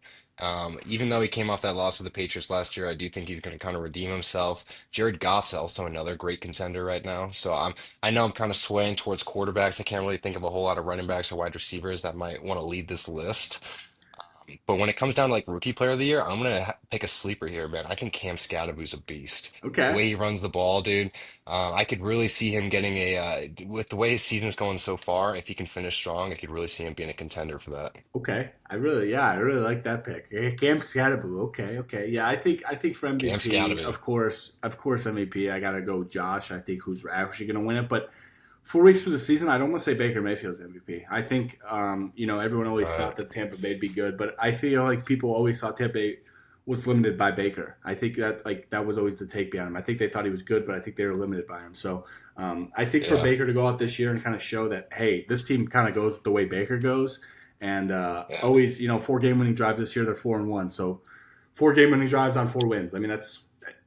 Even though he came off that loss with the Patriots last year, I do think he's going to kind of redeem himself. Jared Goff's also another great contender right now. So I know I'm kind of swaying towards quarterbacks. I can't really think of a whole lot of running backs or wide receivers that might want to lead this list. But when it comes down to like rookie player of the year, I'm gonna pick a sleeper here, man. I think Cam Skadaboo's a beast. The Okay. way he runs the ball, dude. I could really see him getting with the way his season's going so far. If he can finish strong, I could really see him being a contender for that. Okay. I really like that pick. Cam Scatterboo. Okay. Okay. Yeah, I think for Cam MVP, Skadaboo. of course MVP. I gotta go Josh. I think who's actually gonna win it, but 4 weeks through the season, I don't want to say Baker Mayfield's MVP. I think, everyone always Right. thought that Tampa Bay'd be good, but I feel like people always thought Tampa Bay was limited by Baker. I think that was always the take behind him. I think they thought he was good, but I think they were limited by him. So I think for Yeah. Baker to go out this year and kind of show that, hey, this team kind of goes the way Baker goes, and Yeah. always, 4 game winning drives this year, they're 4-1. So 4 game winning drives on 4 wins. I mean, that's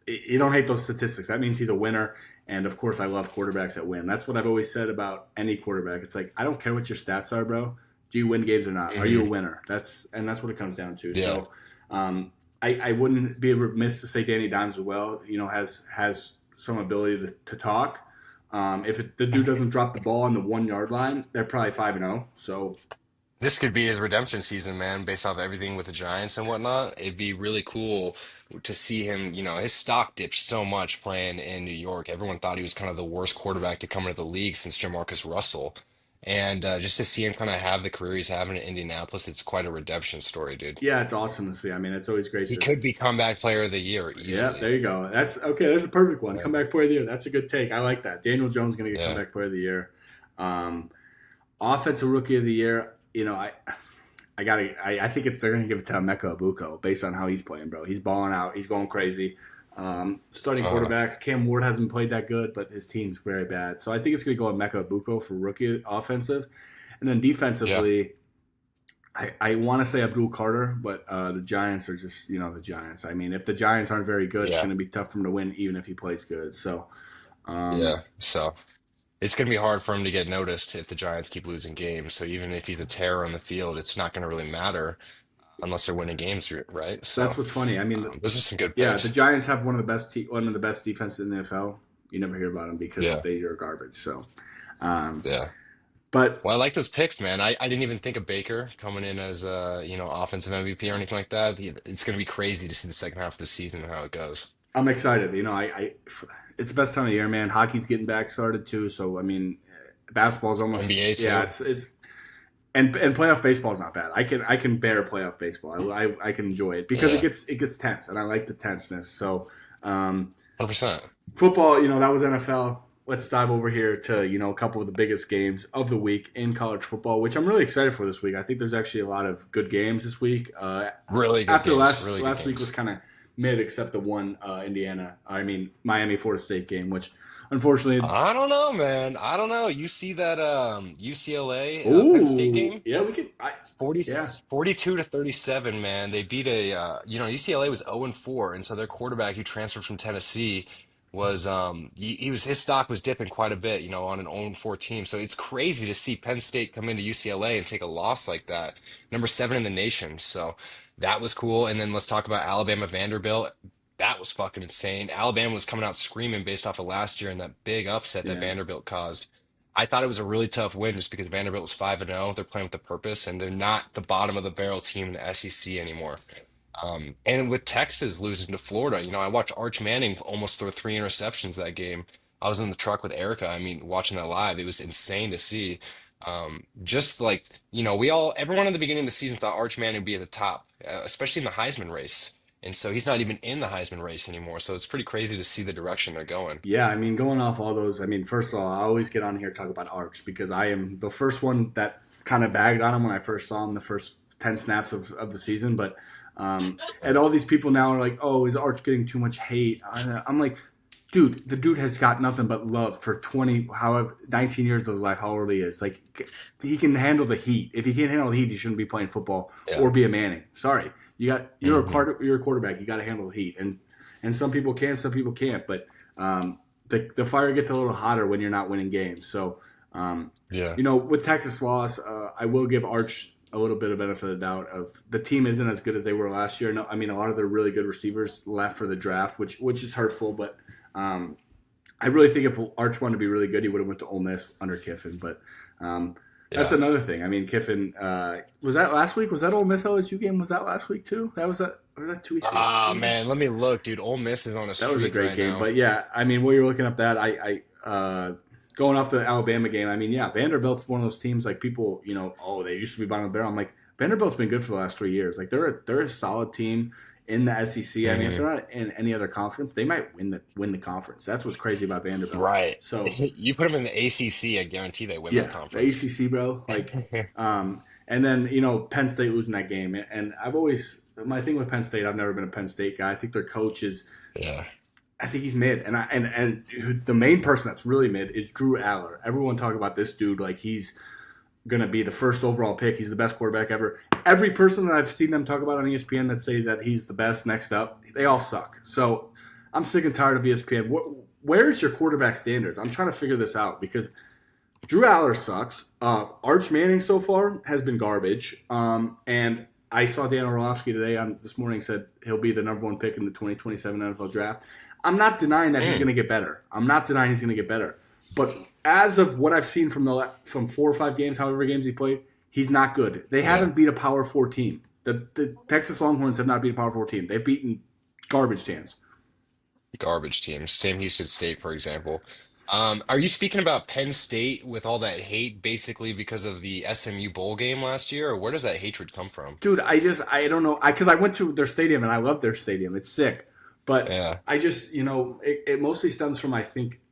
you don't hate those statistics. That means he's a winner. And of course, I love quarterbacks that win. That's what I've always said about any quarterback. It's like I don't care what your stats are, bro. Do you win games or not? Are you a Hmm. winner? That's what it comes down to. Yeah. So I wouldn't be remiss to say Danny Dimes as well. Has some ability to talk. If the dude doesn't drop the ball on the 1 yard line, they're probably 5-0. So This could be his redemption season, man, based off everything with the Giants and whatnot. It'd be really cool to see him, his stock dipped so much playing in New York. Everyone thought he was kind of the worst quarterback to come into the league since Jamarcus Russell. And just to see him kind of have the career he's having in Indianapolis, it's quite a redemption story, dude. yeah, it's awesome to see. I mean, it's always great He to. could be comeback player of the year Yeah, easily. there you go. That's okay. There's a perfect one. Yeah. Comeback player of the year. That's a good take. I like that. Daniel Jones going to get Yeah. comeback player of the year. Um, Offensive rookie of the year. I think they're going to give it to Emeka Ibuka based on how he's playing, bro. He's balling out. He's going crazy. Starting Uh, quarterbacks. Cam Ward hasn't played that good, but his team's very bad. So I think it's going to go with Emeka Ibuka for rookie offensive, and then yeah. defensively. I want to say Abdul Carter, but the Giants are just the Giants. I mean, if the Giants aren't very good, it's Yeah. going to be tough for him to win, even if he plays good. So, um, Yeah. So it's going to be hard for him to get noticed if the Giants keep losing games. So even if he's a terror on the field, it's not going to really matter unless they're winning games, right? that's So what's funny. I mean, those are some good yeah, the picks. Giants have one of the best defenses in the NFL. You never hear about them because Yeah, they are garbage. So, um, yeah. but Well, I like those picks, man. I didn't even think of Baker coming in as offensive MVP or anything like that. It's going to be crazy to see the second half of the season and how it goes. I'm excited. It's the best time of the year, man. Hockey's getting back started too. So, I mean, Basketball's almost NBA too. yeah. It's and playoff baseball is not bad. I can bear playoff baseball. I can enjoy it because Yeah, it gets tense, and I like the tenseness. So 100%. football, that was NFL. Let's dive over here to a couple of the biggest games of the week in college football, which I'm really excited for this week. I think there's actually a lot of good games this week. Really good After games. Really good last week games. was kind of mid, except the one Miami Florida State game, which unfortunately. I don't know, man. I don't know. You see that UCLA Penn State Ooh, game? yeah, we could. 40, Yeah, 42 to 37, man. They beat UCLA was 0 and 4, and so their quarterback who transferred from Tennessee was his stock was dipping quite a bit, on an 0 and 4 team. So it's crazy to see Penn State come into UCLA and take a loss like that. Number 7 in the nation. So that was cool. And then let's talk about Alabama Vanderbilt. That was fucking insane. Alabama was coming out screaming based off of last year and that big upset that yeah, Vanderbilt caused. I thought it was a really tough win just because Vanderbilt was 5-0. They're playing with a purpose, and they're not the bottom of the barrel team in the SEC anymore. And with Texas losing to Florida, I watched Arch Manning almost throw 3 interceptions that game. I was in the truck with Erica. I mean, watching that live, it was insane to see. Just like, everyone in the beginning of the season thought Arch Manning would be at the top, especially in the Heisman race. And so he's not even in the Heisman race anymore. So it's pretty crazy to see the direction they're going. yeah. Going off all those. First of all, I always get on here to talk about Arch because I am the first one that kind of bagged on him when I first saw him the first 10 snaps of the season. But and all these people now are like, "Oh, is Arch getting too much hate?" I'm like, dude, the dude has got nothing but love for 19 years of his life, how old he is. Like, he can handle the heat. If he can't handle the heat, he shouldn't be playing football Yeah. or be a Manning. Sorry, you're Hmm. you're a quarterback. You got to handle the heat, and some people can, some people can't. But the fire gets a little hotter when you're not winning games. So Yeah. with Texas loss, I will give Arch a little bit of benefit of the doubt of the team isn't as good as they were last year. No, a lot of their really good receivers left for the draft, which is hurtful. But I really think if Arch wanted to be really good, he would have went to Ole Miss under Kiffin. But that's Yeah. another thing. Kiffin was that last week? Was that Ole Miss LSU game? Was that last week too? Or was that 2 weeks ago? Ah, man, let me look, dude. Ole Miss is on a That was a streak great right game. now. But yeah, while you're looking up that, going off the Alabama game, yeah, Vanderbilt's one of those teams like people, oh, they used to be bottom of the barrel. I'm like, Vanderbilt's been good for the last 3 years. Like they're a solid team in the SEC. If Hmm. they're not in any other conference, they might win the conference. That's what's crazy about Vanderbilt. Right. So You put them in the ACC, I guarantee they win that yeah, the conference. ACC, bro. Like, and then Penn State losing that game, and my thing with Penn State. I've never been a Penn State guy. I think their coach is. Yeah. I think he's mid, and the main person that's really mid is Drew Aller. Everyone talk about this dude like he's gonna be the first overall pick. He's the best quarterback ever. Every person that I've seen them talk about on ESPN that say that he's the best next up, they all suck. So I'm sick and tired of ESPN. Where's your quarterback standards? I'm trying to figure this out because Drew Aller sucks. Arch Manning so far has been garbage. And I saw Dan Orlovsky today this morning said he'll be the number one pick in the 2027 NFL draft. I'm not denying that he's Mm. going to get better. I'm not denying he's going to get better. But as of what I've seen from 4 or 5 games, however games he played, he's not good. They Yeah. haven't beat a Power 4 team. The Texas Longhorns have not beat a Power 4 team. They've beaten garbage teams. Garbage teams. Sam Houston State, for example. Are you speaking about Penn State with all that hate basically because of the SMU bowl game last year, or where does that hatred come from? Dude, I don't know. Because I went to their stadium and I love their stadium. It's sick. But Yeah. I just, it mostly stems from, I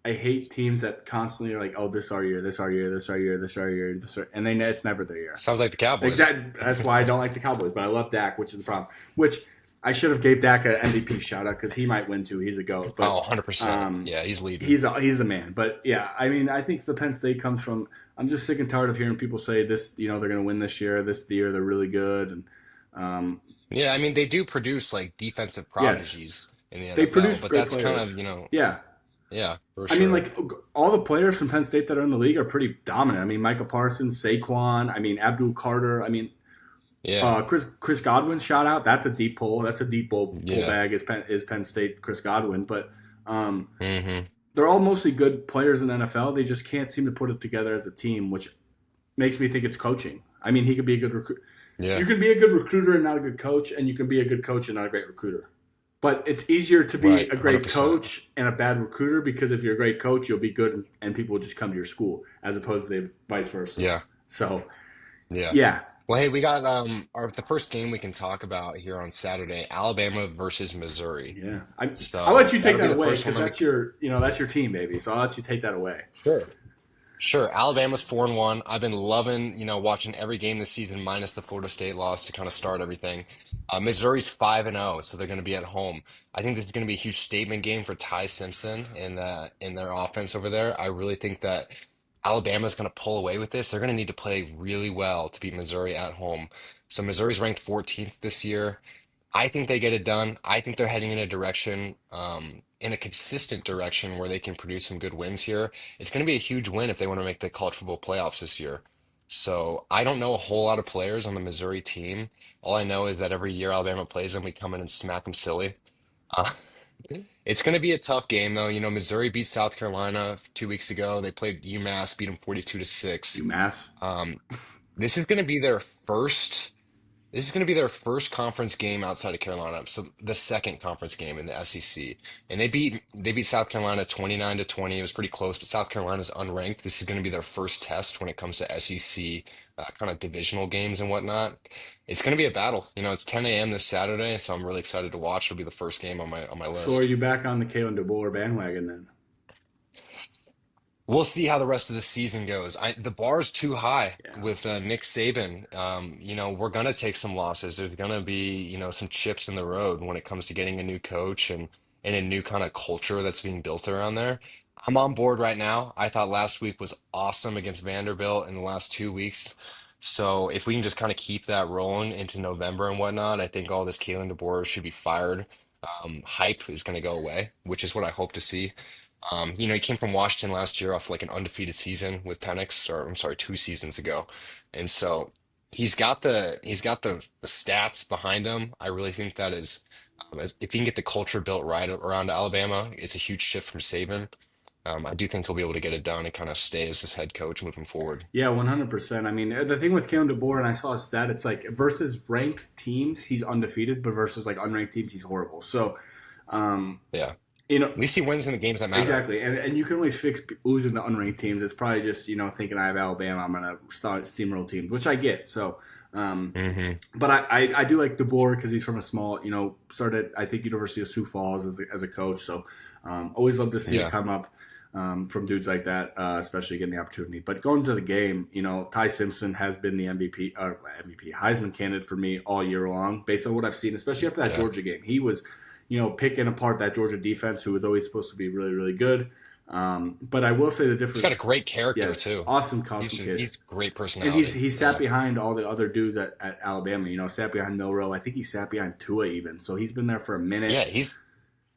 hate teams that constantly are like, oh, this our year, this our year, this our year, this our year, and then it's never their year. Sounds like the Cowboys. Exactly. That's why I don't like the Cowboys, but I love Dak, which is the problem. Which I should have gave Dak an MVP shout out because he might win too. He's a GOAT. But Oh, 100%. Yeah, he's leading. he's the man. But yeah, I think the Penn State comes from. I'm just sick and tired of hearing people say this. They're going to win this year. This year they're really good, and Yeah, I mean they do produce like defensive yes, prodigies in the they NFL, produce but great that's kind players. of, Yeah, yeah, for sure. like all the players from Penn State that are in the league are pretty dominant. Micah Parsons, Saquon. Abdul Carter. Yeah. Chris Godwin shout out. That's a deep pull. That's a deep pull Yeah. bag. Is Penn State Chris Godwin, but Hmm. they're all mostly good players in the NFL. They just can't seem to put it together as a team, which makes me think it's coaching. He could be a good recruit. Yeah. You can be a good recruiter and not a good coach, and you can be a good coach and not a great recruiter. But it's easier to be Right, a great 100%. coach and a bad recruiter because if you're a great coach, you'll be good and people will just come to your school as opposed to vice versa. Yeah, So, yeah. yeah, Well, hey, we got our the first game we can talk about here on Saturday, Alabama versus Missouri. yeah. I'll let So you take that'll be that the away first one because on the. that's your team, baby. So I'll let you take that away. Sure. Sure, Alabama's 4-1. I've been loving, watching every game this season minus the Florida State loss to kind of start everything. Missouri's 5-0, so they're going to be at home. I think this is going to be a huge statement game for Ty Simpson in their offense over there. I really think that Alabama's going to pull away with this. They're going to need to play really well to beat Missouri at home. So Missouri's ranked 14th this year. I think they get it done. I think they're heading in a direction, in a consistent direction where they can produce some good wins here. It's going to be a huge win if they want to make the college football playoffs this year. So I don't know a whole lot of players on the Missouri team. All I know is that every year Alabama plays them, we come in and smack them silly. Uh, it's going to be a tough game, though. Missouri beat South Carolina 2 weeks ago. They played UMass, beat them 42 to 6. UMass. Um, this is going to be their first. This is going to be their first conference game outside of Carolina, so the second conference game in the SEC. And they beat South Carolina 29 to 20. It was pretty close, but South Carolina's unranked. This is going to be their first test when it comes to SEC kind of divisional games and whatnot. It's going to be a battle. It's 10 a.m. this Saturday, so I'm really excited to watch. It'll be the first game on my So are list. you back on the Kalen DeBoer bandwagon then? We'll see how the rest of the season goes. The bar's too high Yeah. with Nick Saban. We're gonna take some losses. There's gonna be, some chips in the road when it comes to getting a new coach and a new kind of culture that's being built around there. I'm on board right now. I thought last week was awesome against Vanderbilt in the last 2 weeks. So if we can just kind of keep that rolling into November and whatnot, I think all this Kalen DeBoer should be fired. Hype is going to go away, which is what I hope to see. He came from Washington last year off like an undefeated season with Penix, or I'm sorry, 2 seasons ago. And so he's got the stats behind him. I really think that is if he can get the culture built right around Alabama, it's a huge shift from Saban. I do think he'll be able to get it done and kind of stay as his head coach moving forward. Yeah, 100%. I mean, the thing with Kalen DeBoer, and I saw a stat, it's like versus ranked teams, he's undefeated, but versus like unranked teams, he's horrible. So, um, Yeah. you know, At least he wins in the games that matter. exactly. And you can always fix losing to unranked teams. It's probably just, thinking I have Alabama, I'm going to start steamroll teams, which I get. So, Hmm. but I do like DeBoer because he's from a small, started, I think, University of Sioux Falls as a coach. So, always love to see it Yeah. come up. From dudes like that, especially getting the opportunity. But going to the game, Ty Simpson has been the MVP Heisman candidate for me all year long, based on what I've seen, especially after that Yeah. Georgia game. He was, picking apart that Georgia defense, who was always supposed to be really, really good. But I will say the He's got a difference. great character Yes, too. awesome kid. He's great And he's personality. he sat Yeah. behind all the other dudes at Alabama. Sat behind Milrow. I think he sat behind Tua even. So he's been there for a minute. Yeah, he's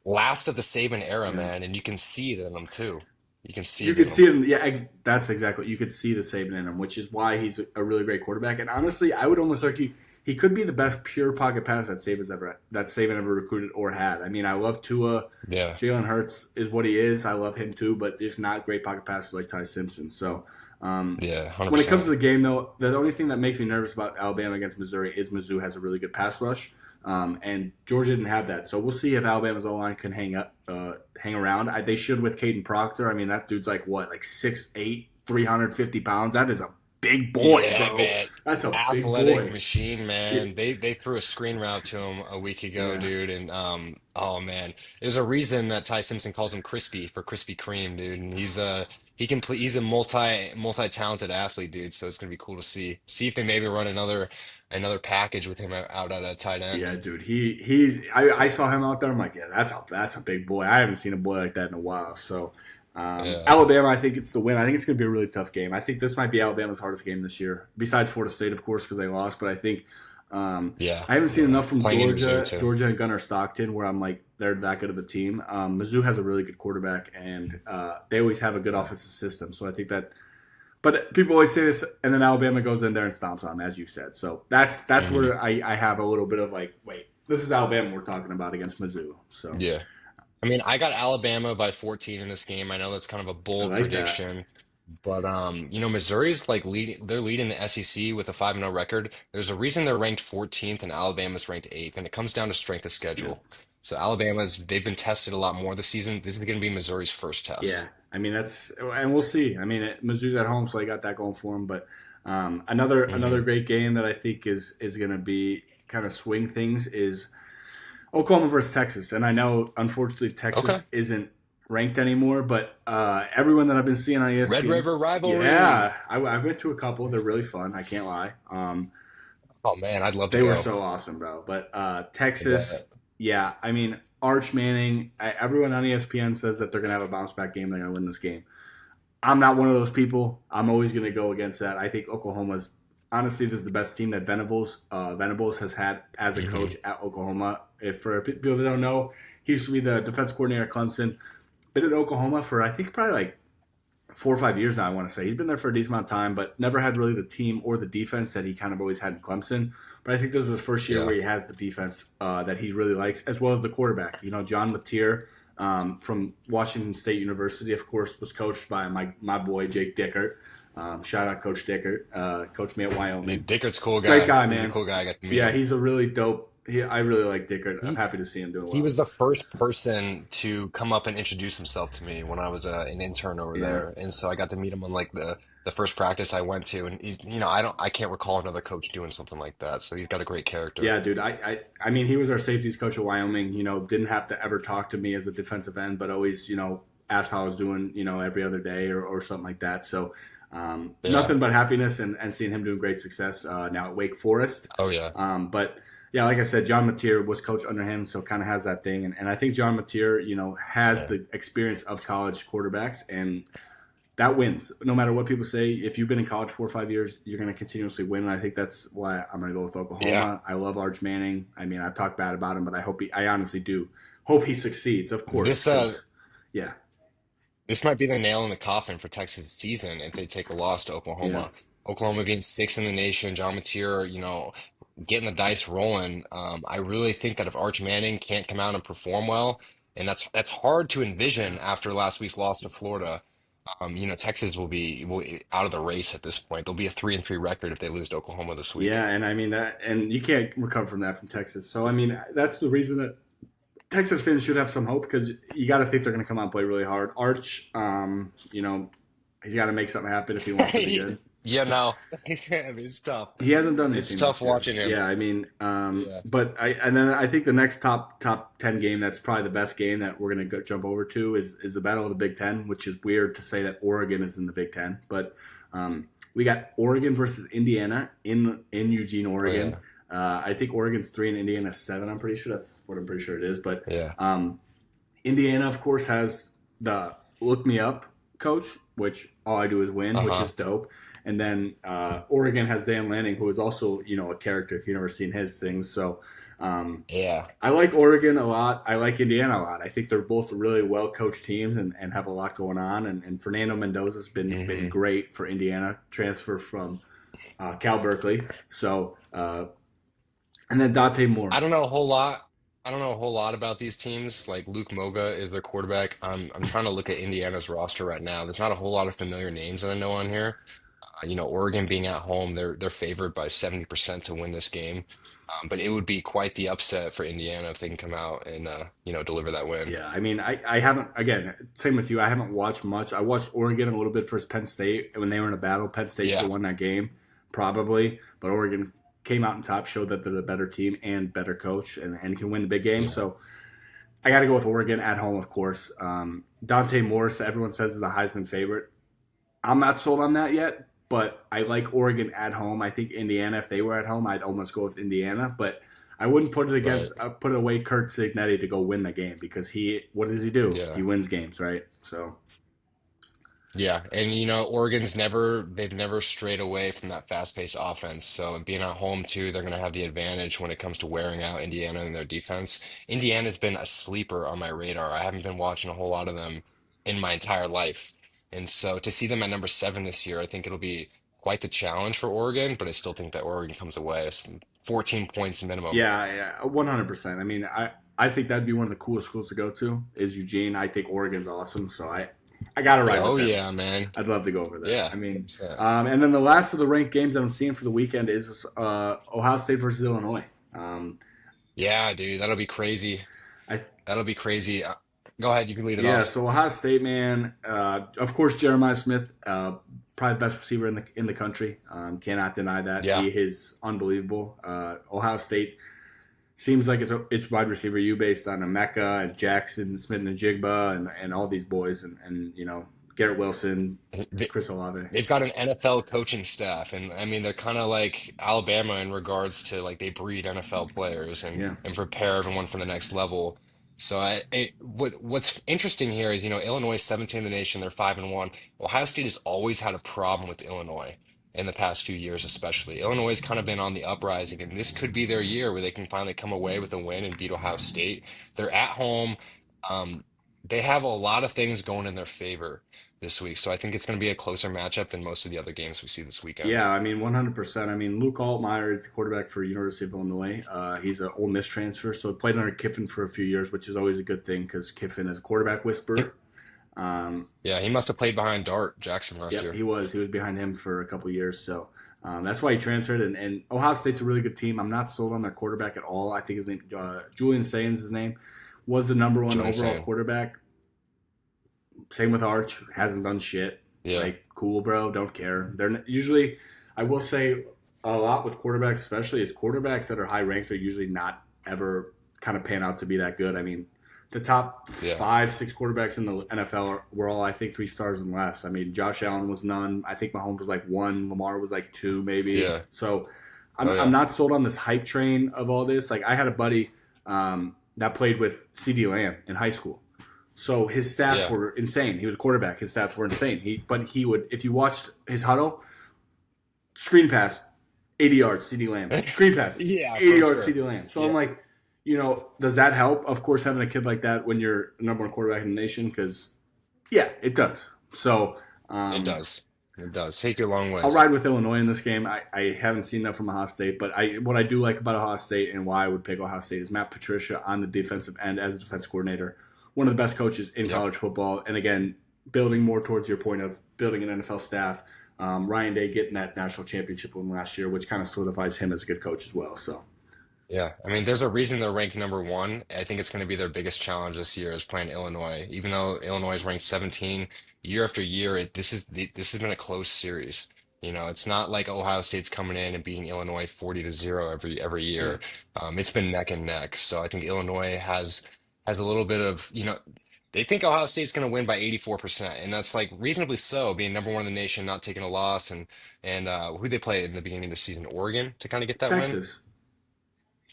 last of the Saban era, Yeah. man, and you can see it in him too. You can see You it in could him. see him. Yeah, that's exactly. You could see the Saban in him, which is why he's a really great quarterback. And honestly, I would almost argue he could be the best pure pocket pass that Saban ever recruited or had. I mean, I love Tua. Yeah. Jalen Hurts is what he is. I love him too, but there's not great pocket passers like Ty Simpson. So Yeah, when it comes to 100%. the game, though, the only thing that makes me nervous about Alabama against Missouri is Mizzou has a really good pass rush, and Georgia didn't have that. So we'll see if Alabama's O line can hang around. They should with Caden Proctor. I mean, that dude's like what, like 6'8", 350 pounds. That is a big boy, Yeah, bro. man. That's a big Athletic boy. machine, Yeah, man. They threw a screen route to him a week ago, yeah, dude, and oh man, there's a reason that Ty Simpson calls him Crispy for Krispy Kreme, dude. And he's a multi-talented athlete, dude. So it's gonna be cool to see if they maybe run another package with him out at a tight end. yeah, dude. I saw him out there. I'm like, yeah, that's a big boy. I haven't seen a boy like that in a while. So. Yeah, Alabama, I think it's the win. I think it's going to be a really tough game. I think this might be Alabama's hardest game this year, besides Florida State, of course, because they lost. But I think yeah, I haven't seen yeah. enough from Playing in Mizzou Georgia, too. Georgia and Gunnar Stockton, where I'm like they're that good of a team. Mizzou has a really good quarterback, and they always have a good offensive system. So I think that. But people always say this, and then Alabama goes in there and stomps on them, as you said. So that's Hmm. where I have a little bit of like, wait, this is Alabama we're talking about against Mizzou. So Yeah. I mean, I got Alabama by 14 in this game. I know that's kind of a I bold like that. prediction, but Missouri's like they're leading the SEC with a 5-0 record. There's a reason they're ranked 14th and Alabama's ranked 8th, and it comes down to strength of Yeah. schedule. So they've been tested a lot more this season. This is going to be Missouri's first Yeah, test. I mean and we'll see. I mean, Mizzou's at home, so I got that going for him. But another Hmm. great game that I think is going to be kind of swing things is Oklahoma versus Texas. And I know, unfortunately, Okay. Texas isn't ranked anymore, but everyone that I've been seeing on Red ESPN, River rivalry. yeah, I went to a couple. They're really fun. I can't lie. Oh man, I'd love to They were go. so awesome, bro. But I bet. Texas, yeah, I mean, Arch Manning, everyone on ESPN says that they're going to have a bounce back game. They're going to win this game. I'm not one of those people. I'm always going to go against that. I think Oklahoma's honestly this is the best team that Venables has had as a Hmm. coach at Oklahoma. If for people that don't know, he used to be the defense coordinator at Clemson. Been at Oklahoma for I think probably like 4 or 5 years now. I want to say he's been there for a decent amount of time, but never had really the team or the defense that he kind of always had in Clemson. But I think this is his first year Yeah. where he has the defense that he really likes, as well as the quarterback. You know, John Mateer from Washington State University, of course, was coached by my boy Jake Dickert. Shout out Coach Dickert, coached me at Wyoming. Dickert's a cool Great guy. guy, He's a man. cool guy. I got to meet Yeah, him. he's a really dope. I really like Dickert. I'm He happy to see him doing he well. was the first person to come up and introduce himself to me when I was an intern over Yeah. there, and so I got to meet him on like the first practice I went to, and I can't recall another coach doing something like that. So he's got a great character. Yeah, dude. I mean, he was our safeties coach at Wyoming. You know, didn't have to ever talk to me as a defensive end, but always, asked how I was doing, every other day or something like that. So, Yeah. nothing but happiness and seeing him doing great success now at Wake Forest. Oh yeah. But yeah, like I said, John Mateer was coached under him, so kind of has that thing. And I think John Mateer, has Yeah. the experience of college quarterbacks, and that wins. No matter what people say, if you've been in college 4 or 5 years, you're going to continuously win. And I think that's why I'm going to go with Yeah. Oklahoma. I love Arch Manning. I mean, I talk bad about him, but I honestly do hope he succeeds, of course, This because yeah, this might be the nail in the coffin for Texas season if they take a loss to yeah, Oklahoma. Oklahoma being sixth in the nation, John Mateer, getting the dice rolling. I really think that if Arch Manning can't come out and perform well, and that's hard to envision after last week's loss to Florida. Texas will be out of the race at this point. They'll be a 3-3 record if they lose to Oklahoma this week. yeah. And I mean that, and you can't recover from that from Texas. So I mean, that's the reason that Texas fans should have some hope because you got to think they're going to come out and play really hard. Arch, he's got to make something happen if he wants to be good. Yeah, no, it's tough. He hasn't done It's anything tough this year. watching him. Yeah, I mean, Yeah. and then I think the next top 10 game that's probably the best game that we're gonna jump over to is the Battle of the Big Ten, which is weird to say that Oregon is in the Big Ten, but we got Oregon versus Indiana in Eugene, Oh yeah. Oregon. I think Oregon's 3 and Indiana's 7. I'm pretty sure that's what I'm pretty sure it is, but Yeah. Indiana, of course, has the Look Me Up coach, which all I do is win, which Uh-huh. is dope. And then Oregon has Dan Lanning, who is also a character if you've never seen his things. So Yeah. I like Oregon a lot. I like Indiana a lot. I think they're both really well coached teams and have a lot going on. And Fernando Mendoza's been Hmm. great for Indiana, transfer from Cal Berkeley. So and then Dante Moore. I don't know a whole lot. I don't know a whole lot about these teams. Like Luke Moga is their quarterback. I'm trying to look at Indiana's roster right now. There's not a whole lot of familiar names that I know on here. Oregon being at home, they're favored by 70% to win this game. But it would be quite the upset for Indiana if they can come out and deliver that win. Yeah, I mean, I haven't, again, same with you. I haven't watched much. I watched Oregon a little bit versus Penn State. When they were in a battle, Penn State should Yeah. have won that game, probably. But Oregon came out on top, showed that they're the better team and better coach and can win the big game. Yeah. So I got to go with Oregon at home, of course. Dante Morris, everyone says, is the Heisman favorite. I'm not sold on that yet, but I like Oregon at home. I think Indiana, if they were at home, I'd almost go with Indiana. But I wouldn't put it Right. against, put away Kurt Signetti to go win the game because what does he do? Yeah. He wins games, right? So, Yeah, and they've never strayed away from that fast-paced offense. So being at home too, they're going to have the advantage when it comes to wearing out Indiana and their defense. Indiana's been a sleeper on my radar. I haven't been watching a whole lot of them in my entire life. And so to see them at number 7 this year, I think it'll be quite the challenge for Oregon, but I still think that Oregon comes away. It's 14 points minimum. yeah, 100%. I mean, I think that'd be one of the coolest schools to go to is Eugene. I think Oregon's awesome. So I got to Yeah, ride with oh them. yeah, man. I'd love to go over there. Yeah, I mean, 100%. and then the last of the ranked games that I'm seeing for the weekend is Ohio State versus Illinois. Yeah, dude, that'll be crazy. I That'll be crazy. Go ahead, you can lead it Yeah, off. so Ohio State, man. Of course, Jeremiah Smith, probably the best receiver in the country. Cannot deny that. Yeah. He is unbelievable. Ohio State seems like it's wide receiver you based on Emeka and Jackson Smith and Jigba and all these boys and Garrett Wilson, Chris Olave. They've got an NFL coaching staff, and I mean they're kind of like Alabama in regards to like they breed NFL players Yeah, and prepare everyone for the next level. So what's interesting here is Illinois is 17th in the nation, they're 5-1. Ohio State has always had a problem with Illinois in the past few years, especially. Illinois has kind of been on the uprising, and this could be their year where they can finally come away with a win and beat Ohio State. They're at home. Um, they have a lot of things going in their favor this week. So I think it's going to be a closer matchup than most of the other games we see this weekend. yeah. I mean, 100%. I mean, Luke Altmaier is the quarterback for University of Illinois. He's an Ole Miss transfer, so he played under Kiffin for a few years, which is always a good thing because Kiffin is a quarterback whisperer. Yeah, he must have played behind Dart Jackson last Yep, year. he was. He was behind him for a couple of years, so that's why he transferred. And Ohio State's a really good team. I'm not sold on their quarterback at all. I think his name, Julian Sains, his name, was the number one Julian overall Sain. quarterback. Same with Arch. Hasn't done shit. Yeah. Like, cool, bro. Don't care. Usually, I will say a lot with quarterbacks, especially is quarterbacks that are high ranked are usually not ever kind of pan out to be that good. I mean, the top Yeah. 5, 6 quarterbacks in the NFL were all, I think, 3 stars and less. I mean, Josh Allen was none. I think Mahomes was like 1. Lamar was like 2, maybe. Yeah. So Oh, yeah. I'm not sold on this hype train of all this. Like, I had a buddy that played with CeeDee Lamb in high school. So his stats Yeah. were insane. He was a quarterback. His stats were insane. But he would, if you watched his huddle, screen pass, 80 yards, CeeDee Lamb. Screen pass, Yeah, 80 for yards, sure. CeeDee Lamb. So Yeah. I'm like, does that help? Of course, having a kid like that when you're the number one quarterback in the nation, because, yeah, it does. So It does. It does. Take you a long ways. I'll ride with Illinois in this game. I haven't seen that from Ohio State, but what I do like about Ohio State and why I would pick Ohio State is Matt Patricia on the defensive end as a defense coordinator, one of the best coaches in Yep. college football. And again, building more towards your point of building an NFL staff. Ryan Day getting that national championship win last year, which kind of solidifies him as a good coach as well. So Yeah, I mean, there's a reason they're ranked number one. I think it's going to be their biggest challenge this year is playing Illinois. Even though Illinois is ranked 17 year after year, this has been a close series. It's not like Ohio State's coming in and beating Illinois 40-0 every yeah, year. It's been neck and neck. So I think Illinois has a little bit of, they think Ohio State's going to win by 84%, and that's like reasonably so, being number one in the nation, not taking a loss, and who they play in the beginning of the season, Oregon, to kind of get that win. Texas,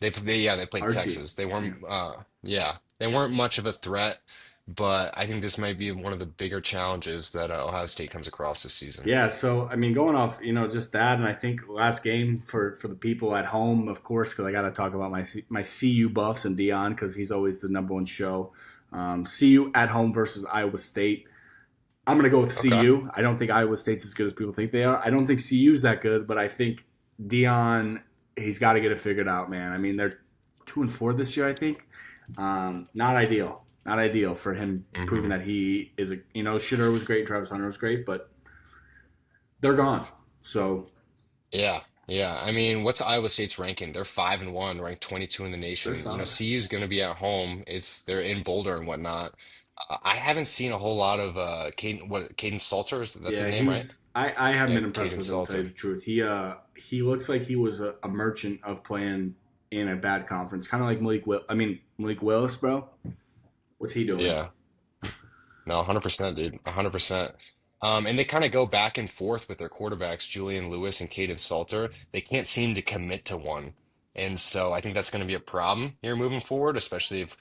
They played Archie. Texas. They Yeah. weren't they weren't much of a threat, but I think this might be one of the bigger challenges that Ohio State comes across this season. Yeah, so I mean, going off, just that, and I think last game for the people at home, of course, because I got to talk about my CU buffs and Dion because he's always the number one show. CU at home versus Iowa State. I'm gonna go with Okay. CU. I don't think Iowa State's as good as people think they are. I don't think CU's that good, but I think Dion, he's got to get it figured out, man. I mean, they're 2-4 this year, I think. Not ideal. Not ideal for him proving hmm that he is Shitter was great, Travis Hunter was great, but they're gone. So Yeah, yeah. I mean, what's Iowa State's ranking? They're 5-1, ranked 22 in the they're nation. solid. CU's going to be at home. They're in Boulder and whatnot. I haven't seen a whole lot of Caden Salter, that's his Yeah, name, right? I haven't Yeah, been impressed Caden with him to tell you Salter. the truth. He looks like he was a merchant of playing in a bad conference, kind of like Malik Willis, bro. What's he doing? Yeah. No, 100%, dude. 100%. And they kind of go back and forth with their quarterbacks, Julian Lewis and Caden Salter. They can't seem to commit to one. And so I think that's going to be a problem here moving forward, especially if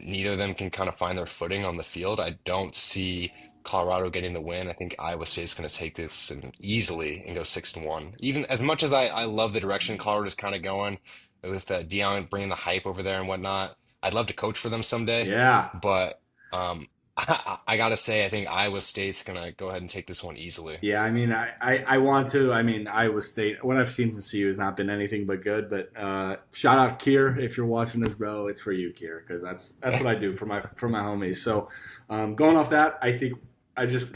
neither of them can kind of find their footing on the field. I don't see Colorado getting the win. I think Iowa State's going to take this and easily and go 6-1. Even as much as I love the direction Colorado's kind of going with Dion bringing the hype over there and whatnot, I'd love to coach for them someday. Yeah, But I gotta say, I think Iowa State's gonna go ahead and take this one easily. yeah. I mean, I want to. I mean, Iowa State. What I've seen from CU has not been anything but good. But shout out Kier if you're watching this, bro. It's for you, Kier, because that's what I do for my homies. So going off that, I think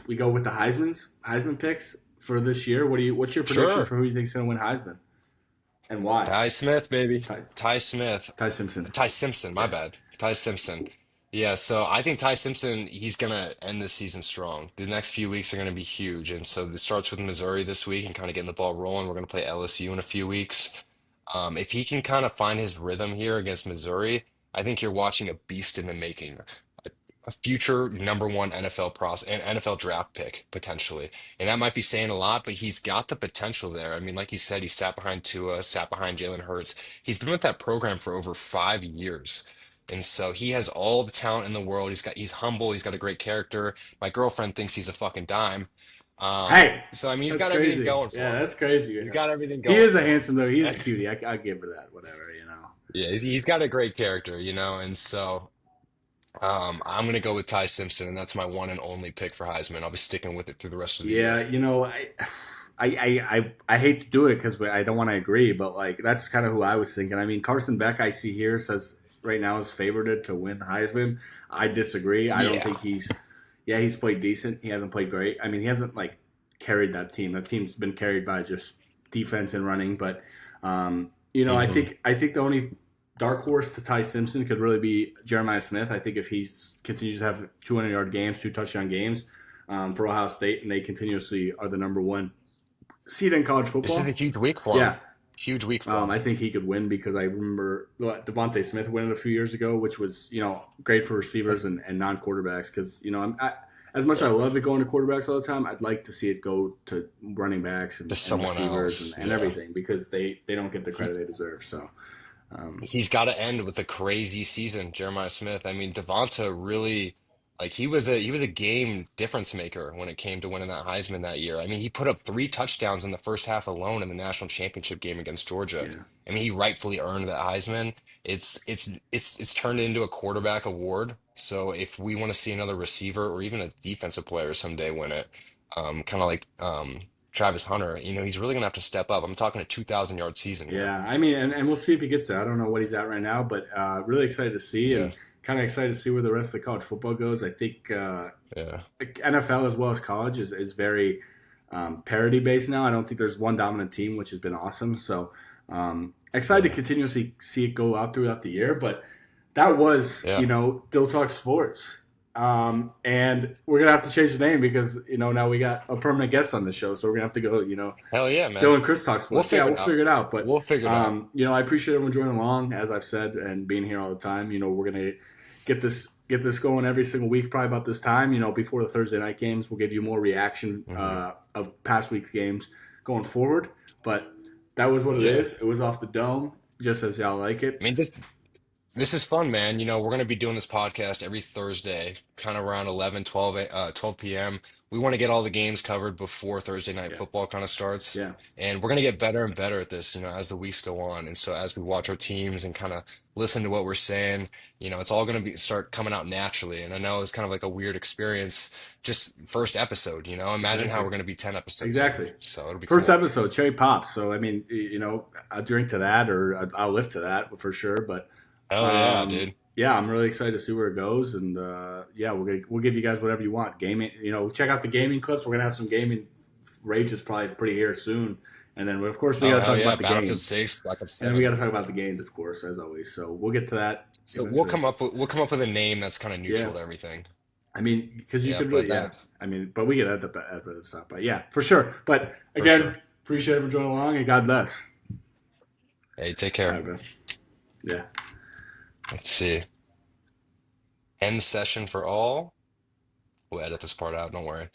we go with the Heisman picks for this year. What's your prediction Sure. for who you think's gonna win Heisman? and why? Ty Smith, baby. Ty, Ty Smith. Ty Simpson. Ty Simpson, my Yeah. bad. Ty Simpson. Yeah, so I think Ty Simpson, he's gonna end this season strong. The next few weeks are gonna be huge. And so this starts with Missouri this week and kind of getting the ball rolling. We're gonna play LSU in a few weeks. If he can kind of find his rhythm here against Missouri, I think you're watching a beast in the making. A future number one an NFL draft pick potentially. And that might be saying a lot, but he's got the potential there. I mean, like you said, he sat behind Tua, sat behind Jalen Hurts. He's been with that program for over 5 years. And so he has all the talent in the world. He's humble, he's got a great character. My girlfriend thinks he's a fucking dime. Hey, So I mean he's that's got everything crazy. going Yeah, for him. that's crazy. He's got everything He going is a for handsome though. He is him. a cutie. I give her that. Whatever. Yeah, he's got a great character, and so I'm gonna go with Ty Simpson, and that's my one and only pick for Heisman. I'll be sticking with it through the rest of the Yeah, year. I hate to do it because I don't want to agree, but like that's kind of who I was thinking. I mean, Carson Beck, I see here says right now is favored to win Heisman. I disagree. I don't Yeah. think he's played decent. He hasn't played great. I mean, he hasn't like carried that team. That team's been carried by just defense and running. But Hmm. I think the only dark horse to Ty Simpson could really be Jeremiah Smith. I think if he continues to have 200-yard games, 2 touchdown games for Ohio State, and they continuously are the number one seed in college This is a football, huge week for him. yeah, Huge week for him. I think he could win because I remember Devontae Smith winning a few years ago, which was great for receivers and non quarterbacks. Because as much as I Yeah. love it going to quarterbacks all the time, I'd like to see it go to running backs To and someone receivers else. and Yeah. everything because they don't get the He credit they deserve. So he's got to end with a crazy season, Jeremiah Smith. I mean, Devonta really like he was a game difference maker when it came to winning that Heisman that year. I mean, he put up 3 touchdowns in the first half alone in the national championship game against Georgia. yeah, I mean, he rightfully earned that Heisman. It's turned into a quarterback award. So if we want to see another receiver or even a defensive player someday win it, kind of like Travis Hunter, he's really gonna have to step up. I'm talking a 2,000 yard season here. yeah. I mean, and we'll see if he gets there. I don't know what he's at right now, but really excited to see Yeah, and kind of excited to see where the rest of the college football goes. I think yeah, NFL as well as college is very parity based now. I don't think there's one dominant team, which has been awesome. So excited to yeah, continuously see it go out throughout the year. But that was, yeah. Dill Talk Sports. And we're gonna have to change the name because now we got a permanent guest on the show, so we're gonna have to go. Hell yeah, Dill man. and Chris Talk We'll Sports. Yeah, figure we'll it out. figure it out. But We'll figure it out. I appreciate everyone joining along, as I've said, and being here all the time. We're gonna get this going every single week, probably about this time. Before the Thursday night games, we'll give you more reaction Hmm. of past week's games going forward. But that was what it Yeah. is. It was off the dome, just as y'all like I it. mean, this is fun, man. We're going to be doing this podcast every Thursday, kind of around 11, 12, 12 p.m. We want to get all the games covered before Thursday night Yeah, football kind of starts. yeah, And we're going to get better and better at this, as the weeks go on. And so as we watch our teams and kind of listen to what we're saying, it's all going to start coming out naturally. And I know it's kind of like a weird experience, just first episode, imagine how exactly, we're going to be 10 episodes in. exactly. So it'll be First cool. episode, cherry pops. So I mean, I'll drink to that, or I'll live to that for sure. But Hell yeah, Um, dude. yeah, I'm really excited to see where it goes, and yeah, we'll give you guys whatever you want. Gaming, check out the gaming clips. We're gonna have some gaming rages probably pretty here soon, and then of course we Oh, gotta hell talk yeah. about the Battlefield games, 6, Black Ops and then we 7. gotta talk about the games, of course, as always. So we'll get to that So we'll eventually. come up with a name that's kind of Yeah, neutral to everything. I mean, because you Yeah, could but really, yeah. I mean, but we get at the stuff, but yeah, for sure. But for again, sure. appreciate everyone joining along, and God bless. Hey, take All care. right, bro. Yeah. Let's see. End session for all. We'll edit this part out, don't worry.